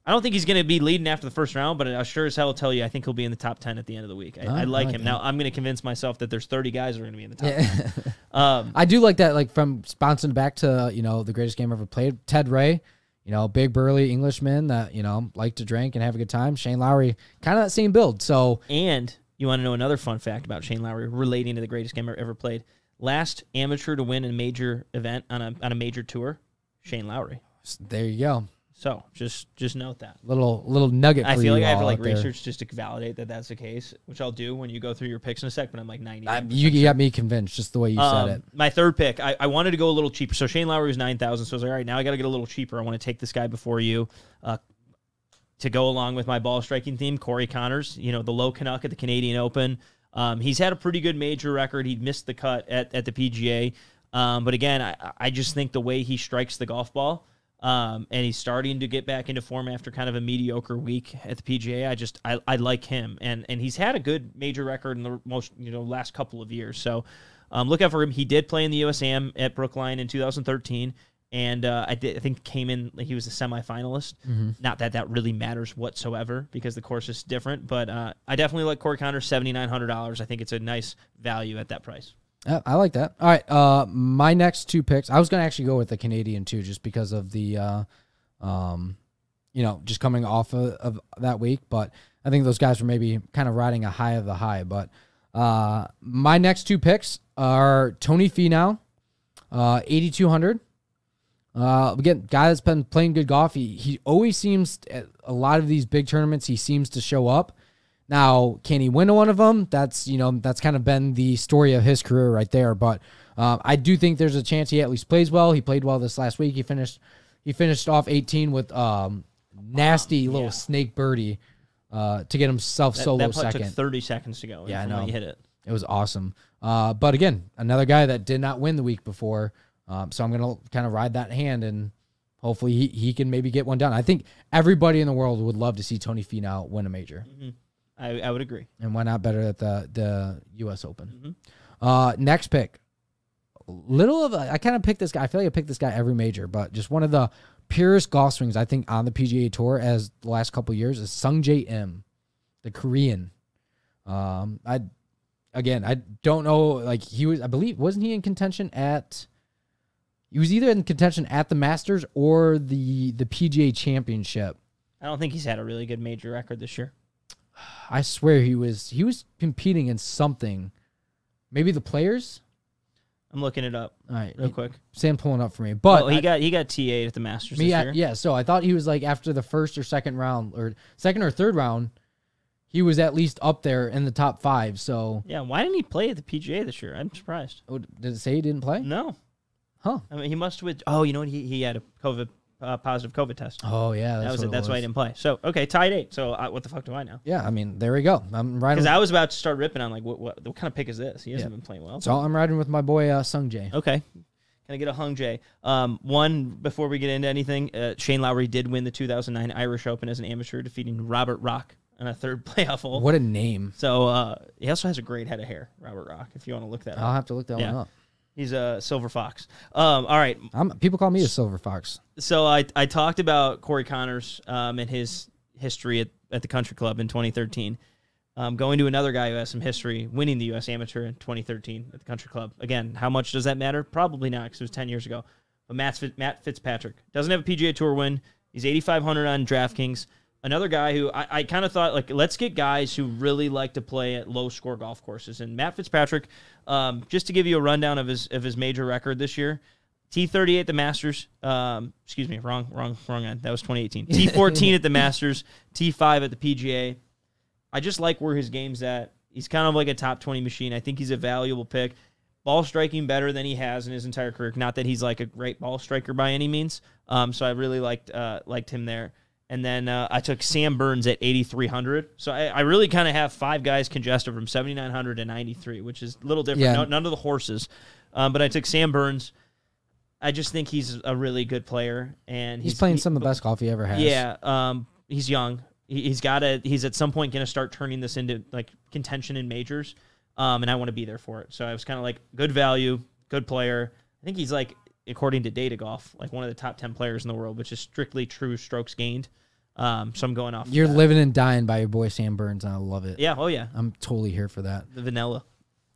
I don't think he's going to be leading after the first round, but I sure as hell will tell you I think he'll be in the top 10 at the end of the week. I like him. Now, I'm going to convince myself that there's 30 guys that are going to be in the top 10. I do like that, like from sponsoring back to, the greatest game ever played. Ted Ray, big burly Englishman that, like to drink and have a good time. Shane Lowry, kind of that same build. So, and you want to know another fun fact about Shane Lowry relating to the greatest game ever played? Last amateur to win a major event on a major tour, Shane Lowry. There you go. So just note that little nugget. I feel like I have to research just to validate that that's the case, which I'll do when you go through your picks in a sec. But I'm like 90. You got me convinced just the way you said it. My third pick, I wanted to go a little cheaper. So Shane Lowry was 9,000. So I was like, all right, now I got to get a little cheaper. I want to take this guy before you. To go along with my ball striking theme, Corey Connors, the low Canuck at the Canadian Open. He's had a pretty good major record. He missed the cut at the PGA. But again, I just think the way he strikes the golf ball, and he's starting to get back into form after kind of a mediocre week at the PGA. I like him, and he's had a good major record in the most last couple of years. So look out for him. He did play in the USAM at Brookline in 2013, and I think came in. He was a semifinalist. Mm-hmm. Not that really matters whatsoever because the course is different. But I definitely like Corey Connors, $7,900. I think it's a nice value at that price. I like that. All right, my next two picks. I was going to actually go with the Canadian too, just because of the, just coming off of that week. But I think those guys were maybe kind of riding a high of the high. But my next two picks are Tony Finau, 8,200. Again, guy that's been playing good golf. He always seems at a lot of these big tournaments. He seems to show up. Now, can he win one of them? That's kind of been the story of his career right there. But I do think there's a chance he at least plays well. He played well this last week. He finished off 18 with nasty little snake birdie to get himself solo second. That putt took 30 seconds to go. Yeah, I know. When he hit it. It was awesome. But again, another guy that did not win the week before. So I'm going to kind of ride that hand and hopefully he can maybe get one done. I think everybody in the world would love to see Tony Finau win a major. Mm-hmm. I would agree. And why not better at the U.S. Open? Mm-hmm. Next pick. I kind of picked this guy. I feel like I picked this guy every major, but just one of the purest golf swings I think on the PGA Tour as the last couple of years is Sungjae Im, the Korean. I don't know. Like I believe, wasn't he in contention at? He was either in contention at the Masters or the PGA Championship. I don't think he's had a really good major record this year. I swear he was competing in something. Maybe the Players? I'm looking it up. All right, real quick. Sam pulling up for me. But he got T8 at the Masters this year. Yeah, so I thought he was like after the first or second round or second or third round, he was at least up there in the top 5. So yeah, why didn't he play at the PGA this year? I'm surprised. Oh, did it say he didn't play? No. Huh. I mean, he must have. Oh, you know what? He had a positive COVID test. Oh yeah, that was it. That's why he didn't play. So okay, tied 8. So what the fuck do I know? Yeah, I mean, there we go. I'm riding because I was about to start ripping on like what kind of pick is this? He hasn't been playing well. So I'm riding with my boy Sungjae. Okay, can I get a Hung Jae? One before we get into anything, Shane Lowry did win the 2009 Irish Open as an amateur, defeating Robert Rock on a third playoff hole. What a name! So he also has a great head of hair, Robert Rock. If you want to look that up, I'll have to look that one up. He's a silver fox. All right. People call me a silver fox. So I talked about Corey Connors and his history at the Country Club in 2013. Going to another guy who has some history, winning the U.S. Amateur in 2013 at the Country Club. Again, how much does that matter? Probably not because it was 10 years ago. But Matt Fitzpatrick doesn't have a PGA Tour win. He's 8,500 on DraftKings. Another guy who I kind of thought, like, let's get guys who really like to play at low-score golf courses. And Matt Fitzpatrick, just to give you a rundown of his major record this year, T38 at the Masters. Excuse me, wrong end. That was 2018. T14 at the Masters. T5 at the PGA. I just like where his game's at. He's kind of like a top 20 machine. I think he's a valuable pick. Ball striking better than he has in his entire career. Not that he's like a great ball striker by any means. So I really liked him there. And then I took Sam Burns at 8,300. So I really kind of have 5 guys congested from 7,900 to 93, which is a little different. Yeah. None of the horses. But I took Sam Burns. I just think he's a really good player. And he's playing some of the best golf he ever has. Yeah. He's young. He's at some point going to start turning this into like contention in majors. And I want to be there for it. So I was kind of like good value, good player. think he's like, according to Data Golf, like one of the top 10 players in the world, which is strictly true strokes gained. So I'm going off. You're living and dying by your boy Sam Burns, and I love it. Yeah. Oh yeah. I'm totally here for that. The vanilla.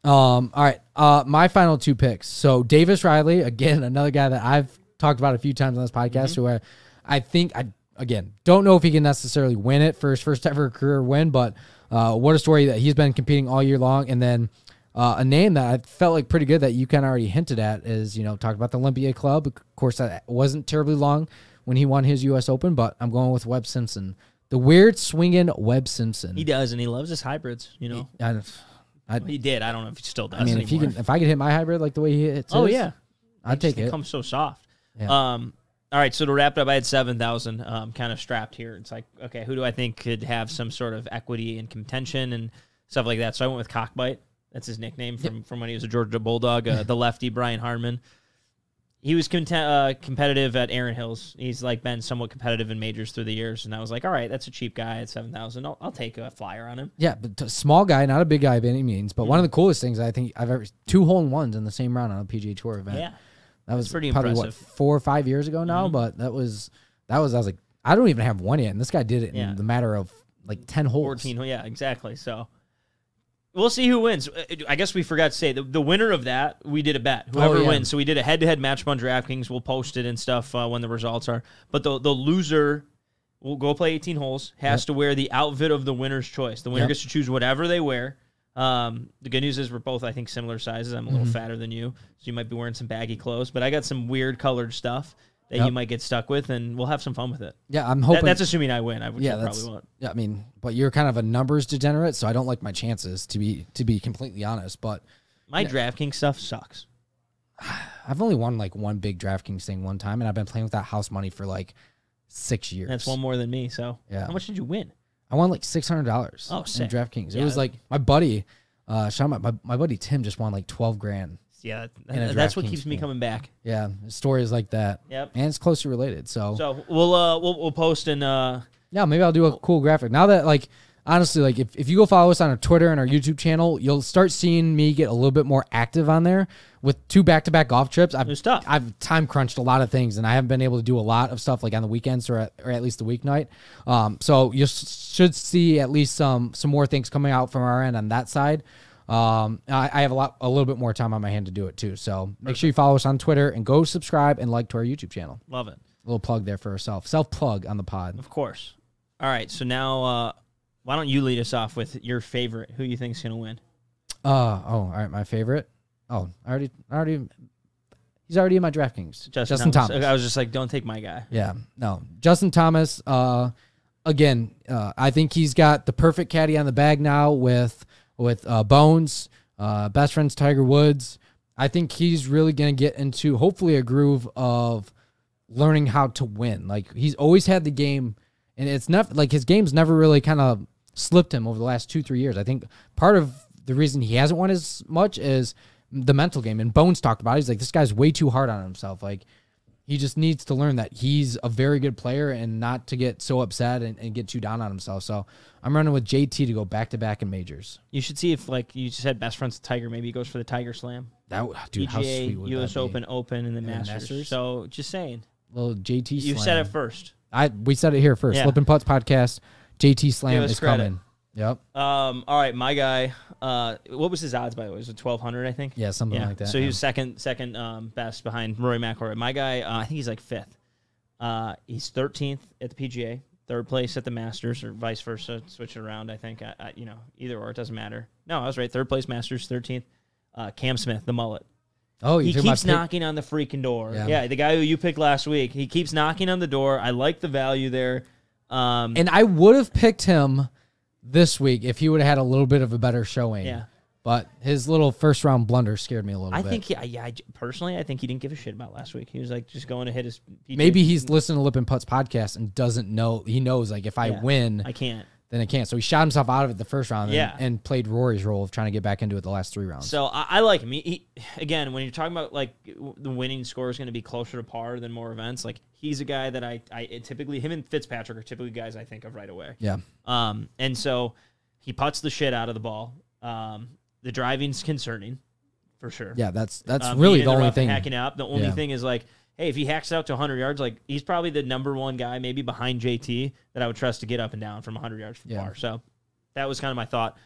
All right. My final 2 picks. So Davis Riley, again, another guy that I've talked about a few times on this podcast, who I think again, don't know if he can necessarily win it for his first ever career win, but what a story that he's been competing all year long. And then a name that I felt like pretty good that you kind of already hinted at is, talked about the Olympia Club. Of course, that wasn't terribly long when he won his U.S. Open, but I'm going with Webb Simpson. The weird swinging Webb Simpson. He does, and he loves his hybrids, He did. I don't know if he still does anymore. If I could hit my hybrid like the way he hits his, I'd take it. It comes so soft. Yeah. All right, so to wrap it up, I had 7,000 kind of strapped here. It's like, okay, who do I think could have some sort of equity and contention and stuff like that? So I went with Cockbite. That's his nickname from when he was a Georgia Bulldog, the lefty, Brian Harmon. He was competitive at Erin Hills. He's like been somewhat competitive in majors through the years, and I was like, all right, that's a cheap guy at 7,000. I'll take a flyer on him. Yeah, but small guy, not a big guy by any means. But one of the coolest things I think I've ever 2 hole-in-ones in the same round on a PGA Tour event. Yeah, that was pretty probably impressive. 4 or 5 years ago now. But I was like, I don't even have one yet, and this guy did it in the matter of like 10 holes. 14. Yeah, exactly. So we'll see who wins. I guess we forgot to say the winner of that, we did a bet. Whoever wins. So we did a head-to-head match on DraftKings. We'll post it and stuff when the results are. But the loser will go play 18 holes, has to wear the outfit of the winner's choice. The winner gets to choose whatever they wear. The good news is we're both, I think, similar sizes. I'm a little fatter than you, so you might be wearing some baggy clothes. But I got some weird colored stuff that you might get stuck with, and we'll have some fun with it. Yeah, I'm hoping. That's assuming I win. I probably won't. Yeah, I mean, but you're kind of a numbers degenerate, so I don't like my chances, to be completely honest. But my DraftKings stuff sucks. I've only won like one big DraftKings thing one time, and I've been playing with that house money for like 6 years. That's one more than me. So how much did you win? I won like $600. Oh, sick. In DraftKings. It was like my buddy, my buddy Tim just won like $12,000. Yeah, that's what keeps me coming back. Yeah, stories like that. Yep, and it's closely related. So we'll post and maybe I'll do a cool graphic now that like honestly like if you go follow us on our Twitter and our YouTube channel, you'll start seeing me get a little bit more active on there with 2 back-to-back golf trips. I've time crunched a lot of things and I haven't been able to do a lot of stuff like on the weekends or at least the weeknight. So you should see at least some more things coming out from our end on that side. I have a little bit more time on my hand to do it too. So make sure you follow us on Twitter and go subscribe and like to our YouTube channel. Love it. A little plug there for ourselves. Self-plug on the pod. Of course. All right. So now, why don't you lead us off with your favorite? Who you think's going to win? All right. My favorite. Oh, he's already in my DraftKings. Justin Thomas. I was just like, don't take my guy. Yeah. No. Justin Thomas, again, I think he's got the perfect caddy on the bag now with Bones, best friends Tiger Woods. I think he's really going to get into hopefully a groove of learning how to win. Like he's always had the game, and it's not like his game's never really kind of slipped him over the last 2-3 years. I think part of the reason he hasn't won as much is the mental game. And Bones talked about it. He's like, this guy's way too hard on himself. Like he just needs to learn that he's a very good player and not to get so upset and get too down on himself. So I'm running with JT to go back-to-back in majors. You should see if, like you said, best friends with Tiger, maybe he goes for the Tiger Slam. Dude, how PGA, sweet would U.S. that be? Open, and the Masters. So just saying. Little JT Slam. You said it first. We said it here first. Yeah. Lippin Putts Podcast, JT Slam is credit. coming. Yep. All right, my guy. What was his odds, by the way? Was it 1,200, I think? Yeah, something like that. So he was second best behind Rory McIlroy. My guy, I think he's like 5th. He's 13th at the PGA, 3rd place at the Masters, or vice versa. Switch it around, I think. Either or, it doesn't matter. No, I was right. 3rd place Masters, 13th. Cam Smith, the mullet. Oh, he keeps knocking on the freaking door. Yeah, the guy who you picked last week. He keeps knocking on the door. I like the value there. And I would have picked him this week if he would have had a little bit of a better showing. Yeah. But his little first round blunder scared me a little bit. Personally, I think he didn't give a shit about last week. He was like just going to hit his. Maybe he's listening to Lippin Putts Podcast and doesn't know. He knows like if I win, I can't. Then I can't. So he shot himself out of it the first round and played Rory's role of trying to get back into it the last 3 rounds. So I like him. He, again, when you're talking about like the winning score is going to be closer to par than more events, like he's a guy that I typically, him and Fitzpatrick are typically guys I think of right away. Yeah. And so he putts the shit out of the ball. The driving's concerning. for sure. Yeah, that's really the only thing. Hacking out. The only thing is like, hey, if he hacks it out to 100 yards, like he's probably the number one guy, maybe behind JT, that I would trust to get up and down from 100 yards from par. So that was kind of my thought.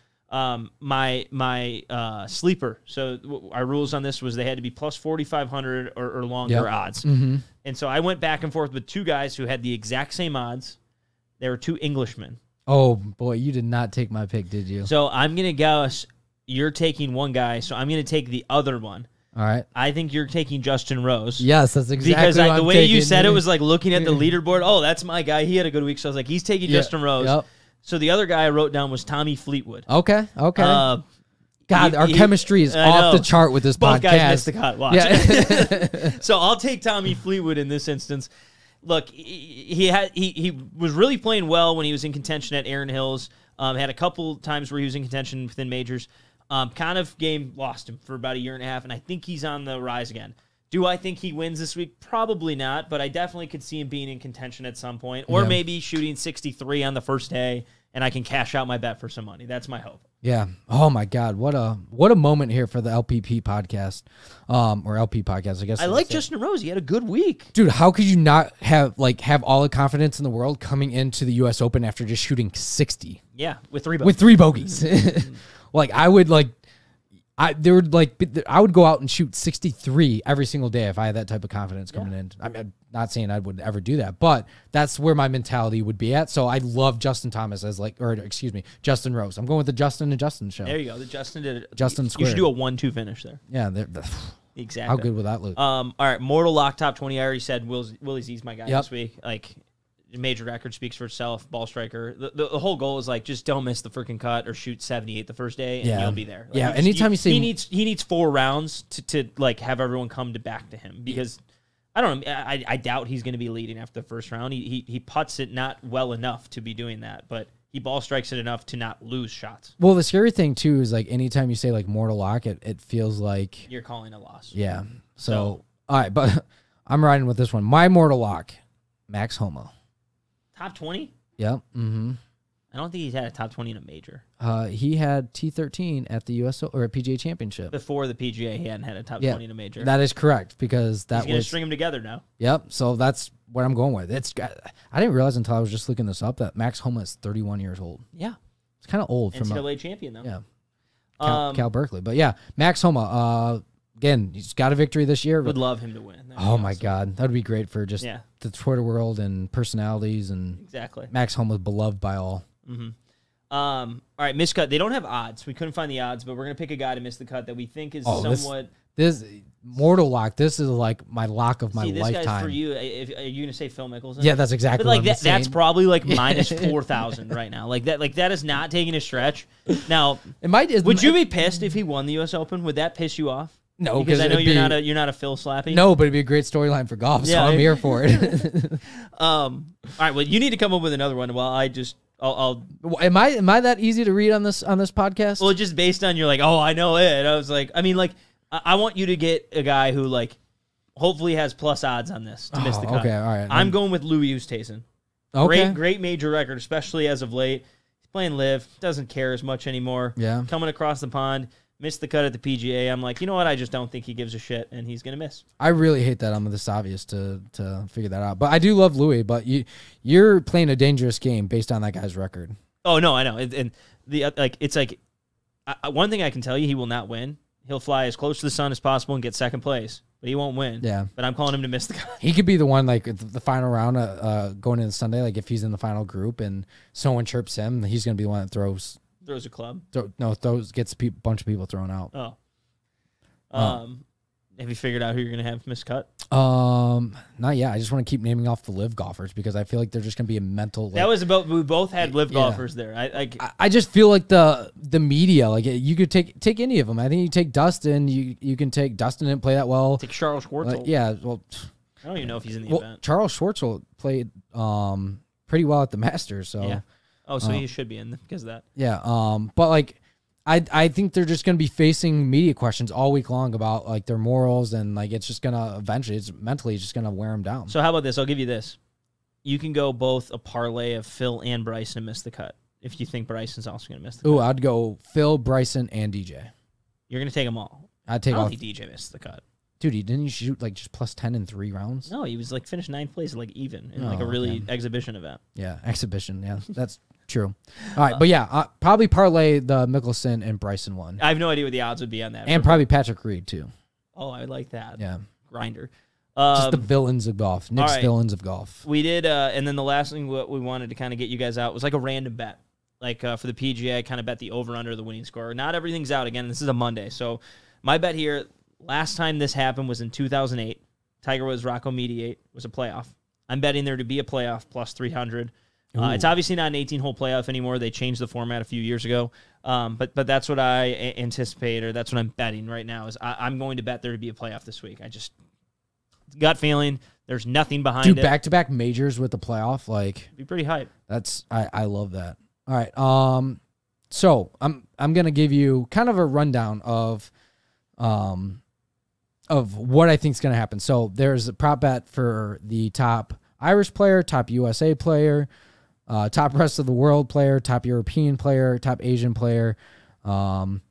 My sleeper. So our rules on this was they had to be plus 4,500 or longer odds. Mm-hmm. And so I went back and forth with two guys who had the exact same odds. They were two Englishmen. Oh, boy, you did not take my pick, did you? So I'm going to guess you're taking one guy, so I'm going to take the other one. All right. I think you're taking Justin Rose. Yes, that's exactly because what the way you said it was like looking at the leaderboard. Oh, that's my guy. He had a good week. So I was like, he's taking Justin Rose. Yep. So the other guy I wrote down was Tommy Fleetwood. Okay. God, our chemistry is off the chart with this Both podcast. guys missed the cut. Watch. Yeah. So I'll take Tommy Fleetwood in this instance. Look, he was really playing well when he was in contention at Erin Hills. Had a couple times where he was in contention within majors. Kind of game lost him for about a year and a half, and I think he's on the rise again. Do I think he wins this week? Probably not, but I definitely could see him being in contention at some point, or maybe shooting 63 on the first day, and I can cash out my bet for some money. That's my hope. Yeah. Oh my God. What a moment here for the LPP podcast, or LP podcast. I guess I like Justin Rose. He had a good week, dude. How could you not have all the confidence in the world coming into the U.S. Open after just shooting 60? Yeah, with three bogeys. I would go out and shoot 63 every single day if I had that type of confidence coming in. I'm not saying I would ever do that, but that's where my mentality would be at. So I love Justin Rose. I'm going with the Justin and Justin show. There you go. The Justin did it. Justin You should do a 1-2 finish there. Yeah. Exactly. How good would that look? All right. Mortal Lock top 20. I already said Willie Z's my guy this week. Like, major record speaks for itself. Ball striker. The whole goal is like, just don't miss the freaking cut or shoot 78 the first day, and you'll be there. Like, anytime you see he needs 4 rounds to like have everyone come back to him, because I don't know. I doubt he's going to be leading after the first round. He putts it not well enough to be doing that, but he ball strikes it enough to not lose shots. Well, the scary thing too is like anytime you say like Mortal Lock, it feels like you're calling a loss. Yeah. So all right, but I'm riding with this one. My Mortal Lock, Max Homa. Top 20? Yep. Mm-hmm. I don't think he's had a top 20 in a major. He had T13 at the US or at PGA Championship. Before the PGA, he hadn't had a top 20 in a major. That is correct, because he's going to string them together now. Yep. So that's what I'm going with. I didn't realize until I was just looking this up that Max Homa is 31 years old. Yeah. It's kind of old. NCAA champion, though. Yeah. Cal Berkeley. But yeah, Max Homa, again, he's got a victory this year. Would love him to win. Oh my God. That would be great for just the Twitter world and personalities. And exactly. Max Homa is beloved by all. Mm-hmm. All right, missed cut. They don't have odds. We couldn't find the odds, but we're going to pick a guy to miss the cut that we think is somewhat... This Mortal Lock, this is like my lock of my lifetime. This guy's for you. Are you going to say Phil Mickelson? Yeah, that's exactly what I'm saying. That's probably like minus 4,000 right now. Like that is not taking a stretch. Now, would you be pissed if he won the U.S. Open? Would that piss you off? No, because I know you're not a Phil slappy. No, but it'd be a great storyline for golf, so I'm here for it. All right, well, you need to come up with another one while I'll Am I that easy to read on this podcast? Well, just based on you're like, oh, I know it. I was like, I mean, like, I want you to get a guy who like hopefully has plus odds on this to miss the cut. Okay, all right. I'm going with Louis Oosthuizen. Okay. Great major record, especially as of late. He's playing LIV, doesn't care as much anymore. Yeah. Coming across the pond, missed the cut at the PGA. I'm like, you know what? I just don't think he gives a shit, and he's gonna miss. I really hate that I'm this obvious to figure that out, but I do love Louis. But you're playing a dangerous game based on that guy's record. Oh no, I know, and the it's like one thing I can tell you, he will not win. He'll fly as close to the sun as possible and get second place, but he won't win. Yeah. But I'm calling him to miss the cut. He could be the one, like, the final round going into Sunday, like, if he's in the final group and someone chirps him, he's going to be the one that throws a club? Gets a bunch of people thrown out. Oh. Have you figured out who you're going to have miss cut? Not yet. I just want to keep naming off the LIV golfers because I feel like they're just going to be a mental. Like, that was about. We both had LIV golfers there. I just feel like the media, like, you could take any of them. I think you take Dustin. You can take Dustin. Didn't play that well. Take Charles Schwartzel. Well, I don't even know if he's in the event. Charles Schwartzel played pretty well at the Masters. So yeah. Oh, so he should be in because of that. Yeah. But like. I think they're just going to be facing media questions all week long about like their morals, and like it's just going to eventually, it's just going to wear them down. So how about this? I'll give you this. You can go both a parlay of Phil and Bryson and miss the cut if you think Bryson's also going to miss the cut. Ooh, I'd go Phil, Bryson, and DJ. You're going to take them all. I'd take I don't off. think DJ missed the cut. Dude, didn't you shoot like just plus 10 in 3 rounds? No, he was like finished 9th place, like even in like a really exhibition event. Yeah, exhibition. Yeah, that's true. All right, but yeah, probably parlay the Mickelson and Bryson one. I have no idea what the odds would be on that. And probably Patrick Reed too. Oh, I like that. Yeah. Grinder. Just the villains of golf. Nick's villains of golf. We did, and then the last thing what we wanted to kind of get you guys out was like a random bet. Like for the PGA, I kind of bet the over-under the winning score. Not everything's out. Again, this is a Monday. So my bet here, last time this happened was in 2008. Tiger Woods, Rocco Mediate was a playoff. I'm betting there to be a playoff plus 300. It's obviously not an 18-hole playoff anymore. They changed the format a few years ago. But that's what I anticipate, or that's what I'm betting right now. Is I'm going to bet there to be a playoff this week. I just gut feeling. There's nothing behind it. Do back-to-back majors with the playoff, like be pretty hype. That's I love that. All right. So I'm gonna give you kind of a rundown of what I think is gonna happen. So there's a prop bet for the top Irish player, top USA player, top rest of the world player, top European player, top Asian player, and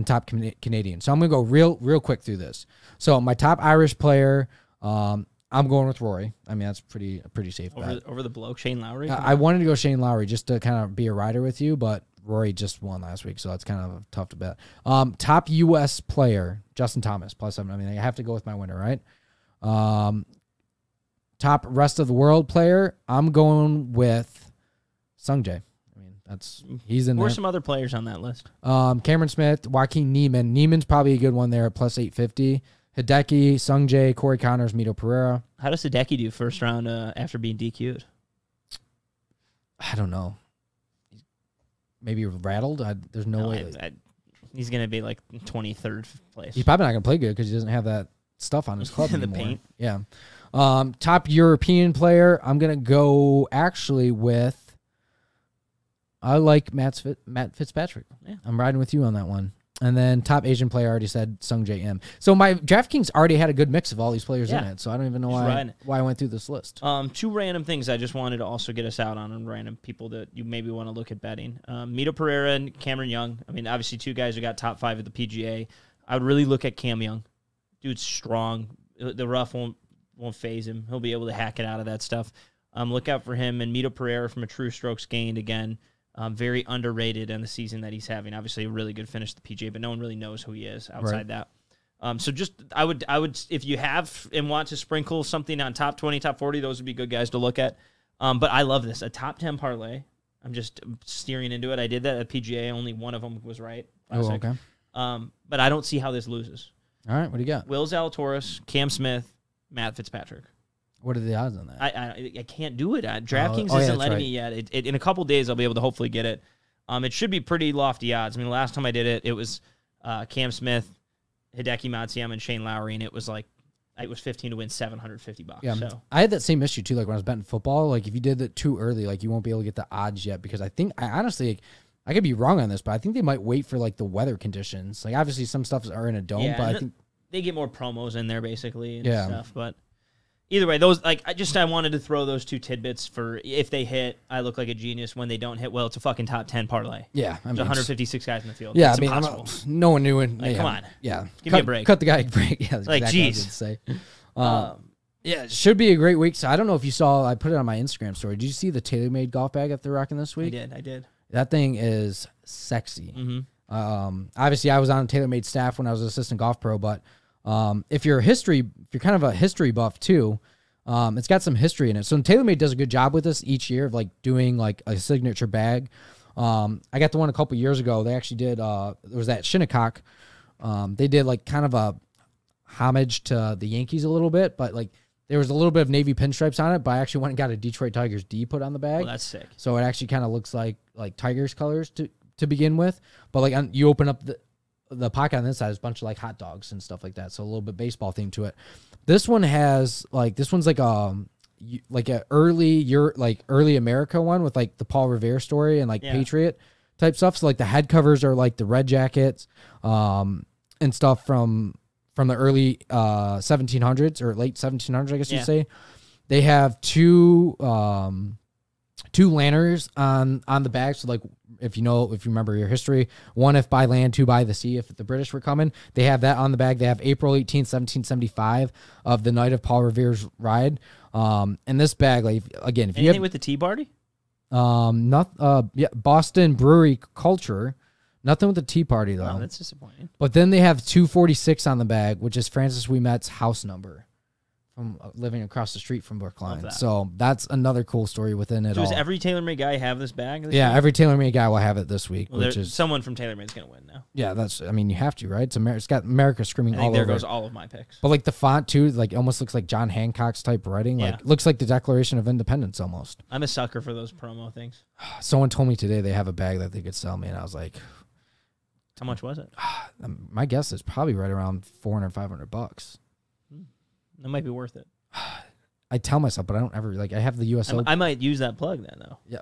top Canadian. So I'm gonna go real quick through this. So my top Irish player, I'm going with Rory. I mean, that's pretty safe bet. Over the bloke, Shane Lowry? I wanted to go Shane Lowry just to kind of be a rider with you, but Rory just won last week, so that's kind of tough to bet. Top U.S. player, Justin Thomas, +7. I mean, I have to go with my winner, right? Top rest of the world player, I'm going with Sungjae. I mean, he's in there. Who are some other players on that list? Cameron Smith, Joaquin Niemann. Niemann's probably a good one there at +850. Hideki, Sungjae, Corey Connors, Mito Pereira. How does Hideki do first round after being DQ'd? I don't know. Maybe rattled. There's no way. He's going to be like 23rd place. He's probably not going to play good because he doesn't have that stuff on his club in the anymore. paint. Yeah. Top European player, I'm going to go actually with, I like Matt Fitzpatrick. Yeah. I'm riding with you on that one. And then top Asian player, I already said Sungjae Im. So my DraftKings already had a good mix of all these players in it. So I don't even know why I went through this list. 2 random things I just wanted to also get us out on, and random people that you maybe want to look at betting. Mito Pereira and Cameron Young. I mean, obviously 2 guys who got top 5 at the PGA. I would really look at Cam Young. Dude's strong. The rough won't phase him. He'll be able to hack it out of that stuff. Look out for him. And Mito Pereira from a true strokes gained again. Very underrated in the season that he's having. Obviously, a really good finish at the PGA, but no one really knows who he is outside that. So just I would if you have and want to sprinkle something on top 20, top 40, those would be good guys to look at. But I love this, a top 10 parlay. I'm just steering into it. I did that at PGA. Only one of them was right. Oh, okay. But I don't see how this loses. All right, what do you got? Will Zalatoris, Cam Smith, Matt Fitzpatrick. What are the odds on that? I can't do it. DraftKings isn't letting me yet. In a couple days, I'll be able to hopefully get it. It should be pretty lofty odds. I mean, the last time I did it, it was Cam Smith, Hideki Matsuyama, and Shane Lowry, and it was 15 to win $750. Yeah, so I had that same issue too. Like when I was betting football, like if you did it too early, like you won't be able to get the odds yet because I honestly, I could be wrong on this, but I think they might wait for like the weather conditions. Like obviously some stuff are in a dome, but I think they get more promos in there basically and stuff, but. Either way, those I wanted to throw those 2 tidbits for if they hit, I look like a genius. When they don't hit, well, it's a fucking top 10 parlay. Yeah, I mean, there's 156 guys in the field. Yeah, it's impossible. No one knew it. Come on, give me a break. Cut the guy a break. Yeah, like jeez. Yeah, it should be a great week. So I don't know if you saw. I put it on my Instagram story. Did you see the TaylorMade golf bag that they're rocking this week? I did. That thing is sexy. Mm-hmm. Obviously, I was on TaylorMade staff when I was an assistant golf pro, but if you're kind of a history buff too. It's got some history in it. So TaylorMade does a good job with this each year of like doing like a signature bag. I got the one a couple years ago. They actually did, there was that Shinnecock. They did like kind of a homage to the Yankees a little bit, but like there was a little bit of navy pinstripes on it, but I actually went and got a Detroit Tigers D put on the bag. Oh, that's sick. So it actually kind of looks like Tigers colors to begin with. But like you open up the pocket on this side is a bunch of like hot dogs and stuff like that. So a little bit baseball theme to it. This one has this one's like a early America one with like the Paul Revere story and like Patriot type stuff. So like the head covers are like the red jackets and stuff from the early 1700s or late 1700s, I guess you'd say. They have two lanners on the back, so like if you remember your history, 1 if by land, 2 by the sea. If the British were coming, they have that on the bag. They have April 18th, 1775 of the night of Paul Revere's ride. And this bag, like again, if anything you have with the tea party, Boston Brewery Culture. Nothing with the tea party, though. Oh, that's disappointing. But then they have 246 on the bag, which is Francis Ouimet's house number from living across the street from Brookline. That. So that's another cool story within it all. Does every TaylorMade guy have this bag? Yeah, year? every TaylorMade guy will have it this week, well, which is... Someone from TaylorMade's going to win now. Yeah, you have to, right? It's got America screaming all over. There goes all of my picks. But, like, the font, too, like, almost looks like John Hancock's type writing. Yeah. Like, looks like the Declaration of Independence almost. I'm a sucker for those promo things. Someone told me today they have a bag that they could sell me, and I was like... How much was it? My guess is probably right around $400, $500. That might be worth it. I tell myself, but I don't ever I have the U.S. Open. I might use that plug then, though. Yeah,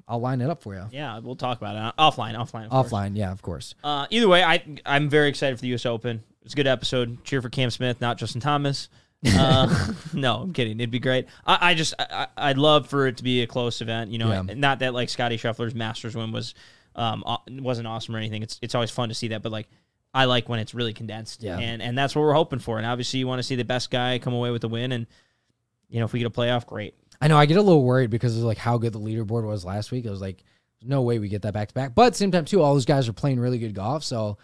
I'll line it up for you. Yeah, we'll talk about it offline. Offline, yeah, of course. Either way, I'm very excited for the U.S. Open. It's a good episode. Cheer for Cam Smith, not Justin Thomas. No, I'm kidding. It'd be great. I'd love for it to be a close event. You know, Yeah. Not that like Scotty Scheffler's Masters win wasn't awesome or anything. It's always fun to see that, but like I like when it's really condensed. Yeah. And that's what we're hoping for. And obviously you want to see the best guy come away with the win. And you know, if we get a playoff, great. I know I get a little worried because of like how good the leaderboard was last week. I was like, there's no way we get that back to back. But at the same time too, all those guys are playing really good golf. So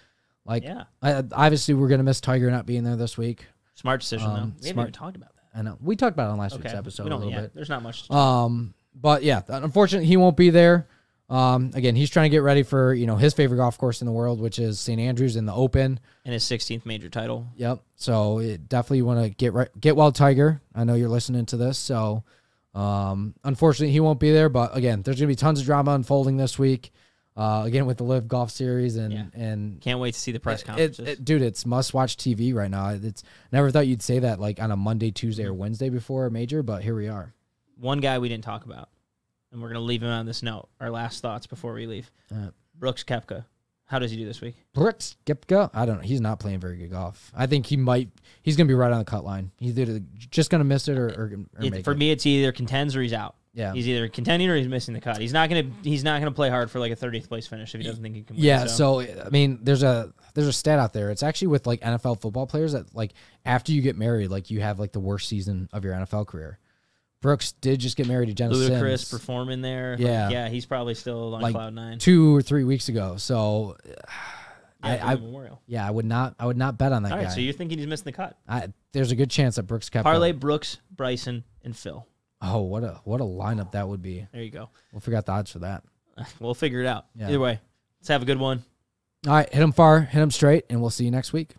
like, yeah. Obviously we're gonna miss Tiger not being there this week. Smart decision though. We haven't even talked about that. I know we talked about it on last week's episode a little bit. There's not much to talk about. But yeah, unfortunately he won't be there. Again, he's trying to get ready for, his favorite golf course in the world, which is St. Andrews in the Open. And his 16th major title. Yep. So definitely want to get well, Tiger. I know you're listening to this. So, unfortunately he won't be there, but again, there's going to be tons of drama unfolding this week. Again, with the LIV Golf Series and can't wait to see the press conferences. Dude, it's must watch TV right now. It's never thought you'd say that like on a Monday, Tuesday or Wednesday before a major, but here we are. One guy we didn't talk about. And we're going to leave him on this note. Our last thoughts before we leave. Brooks Koepka. How does he do this week? Brooks Koepka? I don't know. He's not playing very good golf. I think he's going to be right on the cut line. He's either just going to miss it or make it. For me, it's either contends or he's out. Yeah. He's either contending or he's missing the cut. He's not going to play hard for like a 30th place finish if he doesn't think he can win. Yeah, so I mean, there's a stat out there. It's actually with like NFL football players that like after you get married, like you have like the worst season of your NFL career. Brooks did just get married to Jenna Ludacris Sims. performing there. Yeah. Yeah, he's probably still on cloud nine. 2 or 3 weeks ago. So Memorial. Yeah, I would not bet on that guy. All right, guy. so you're thinking he's missing the cut. There's a good chance that Brooks Koepka. Parlay Brooks, Bryson, and Phil. Oh, what a lineup that would be. There you go. We'll figure out the odds for that. We'll figure it out. Yeah. Either way, let's have a good one. All right, hit them far, hit them straight, and we'll see you next week.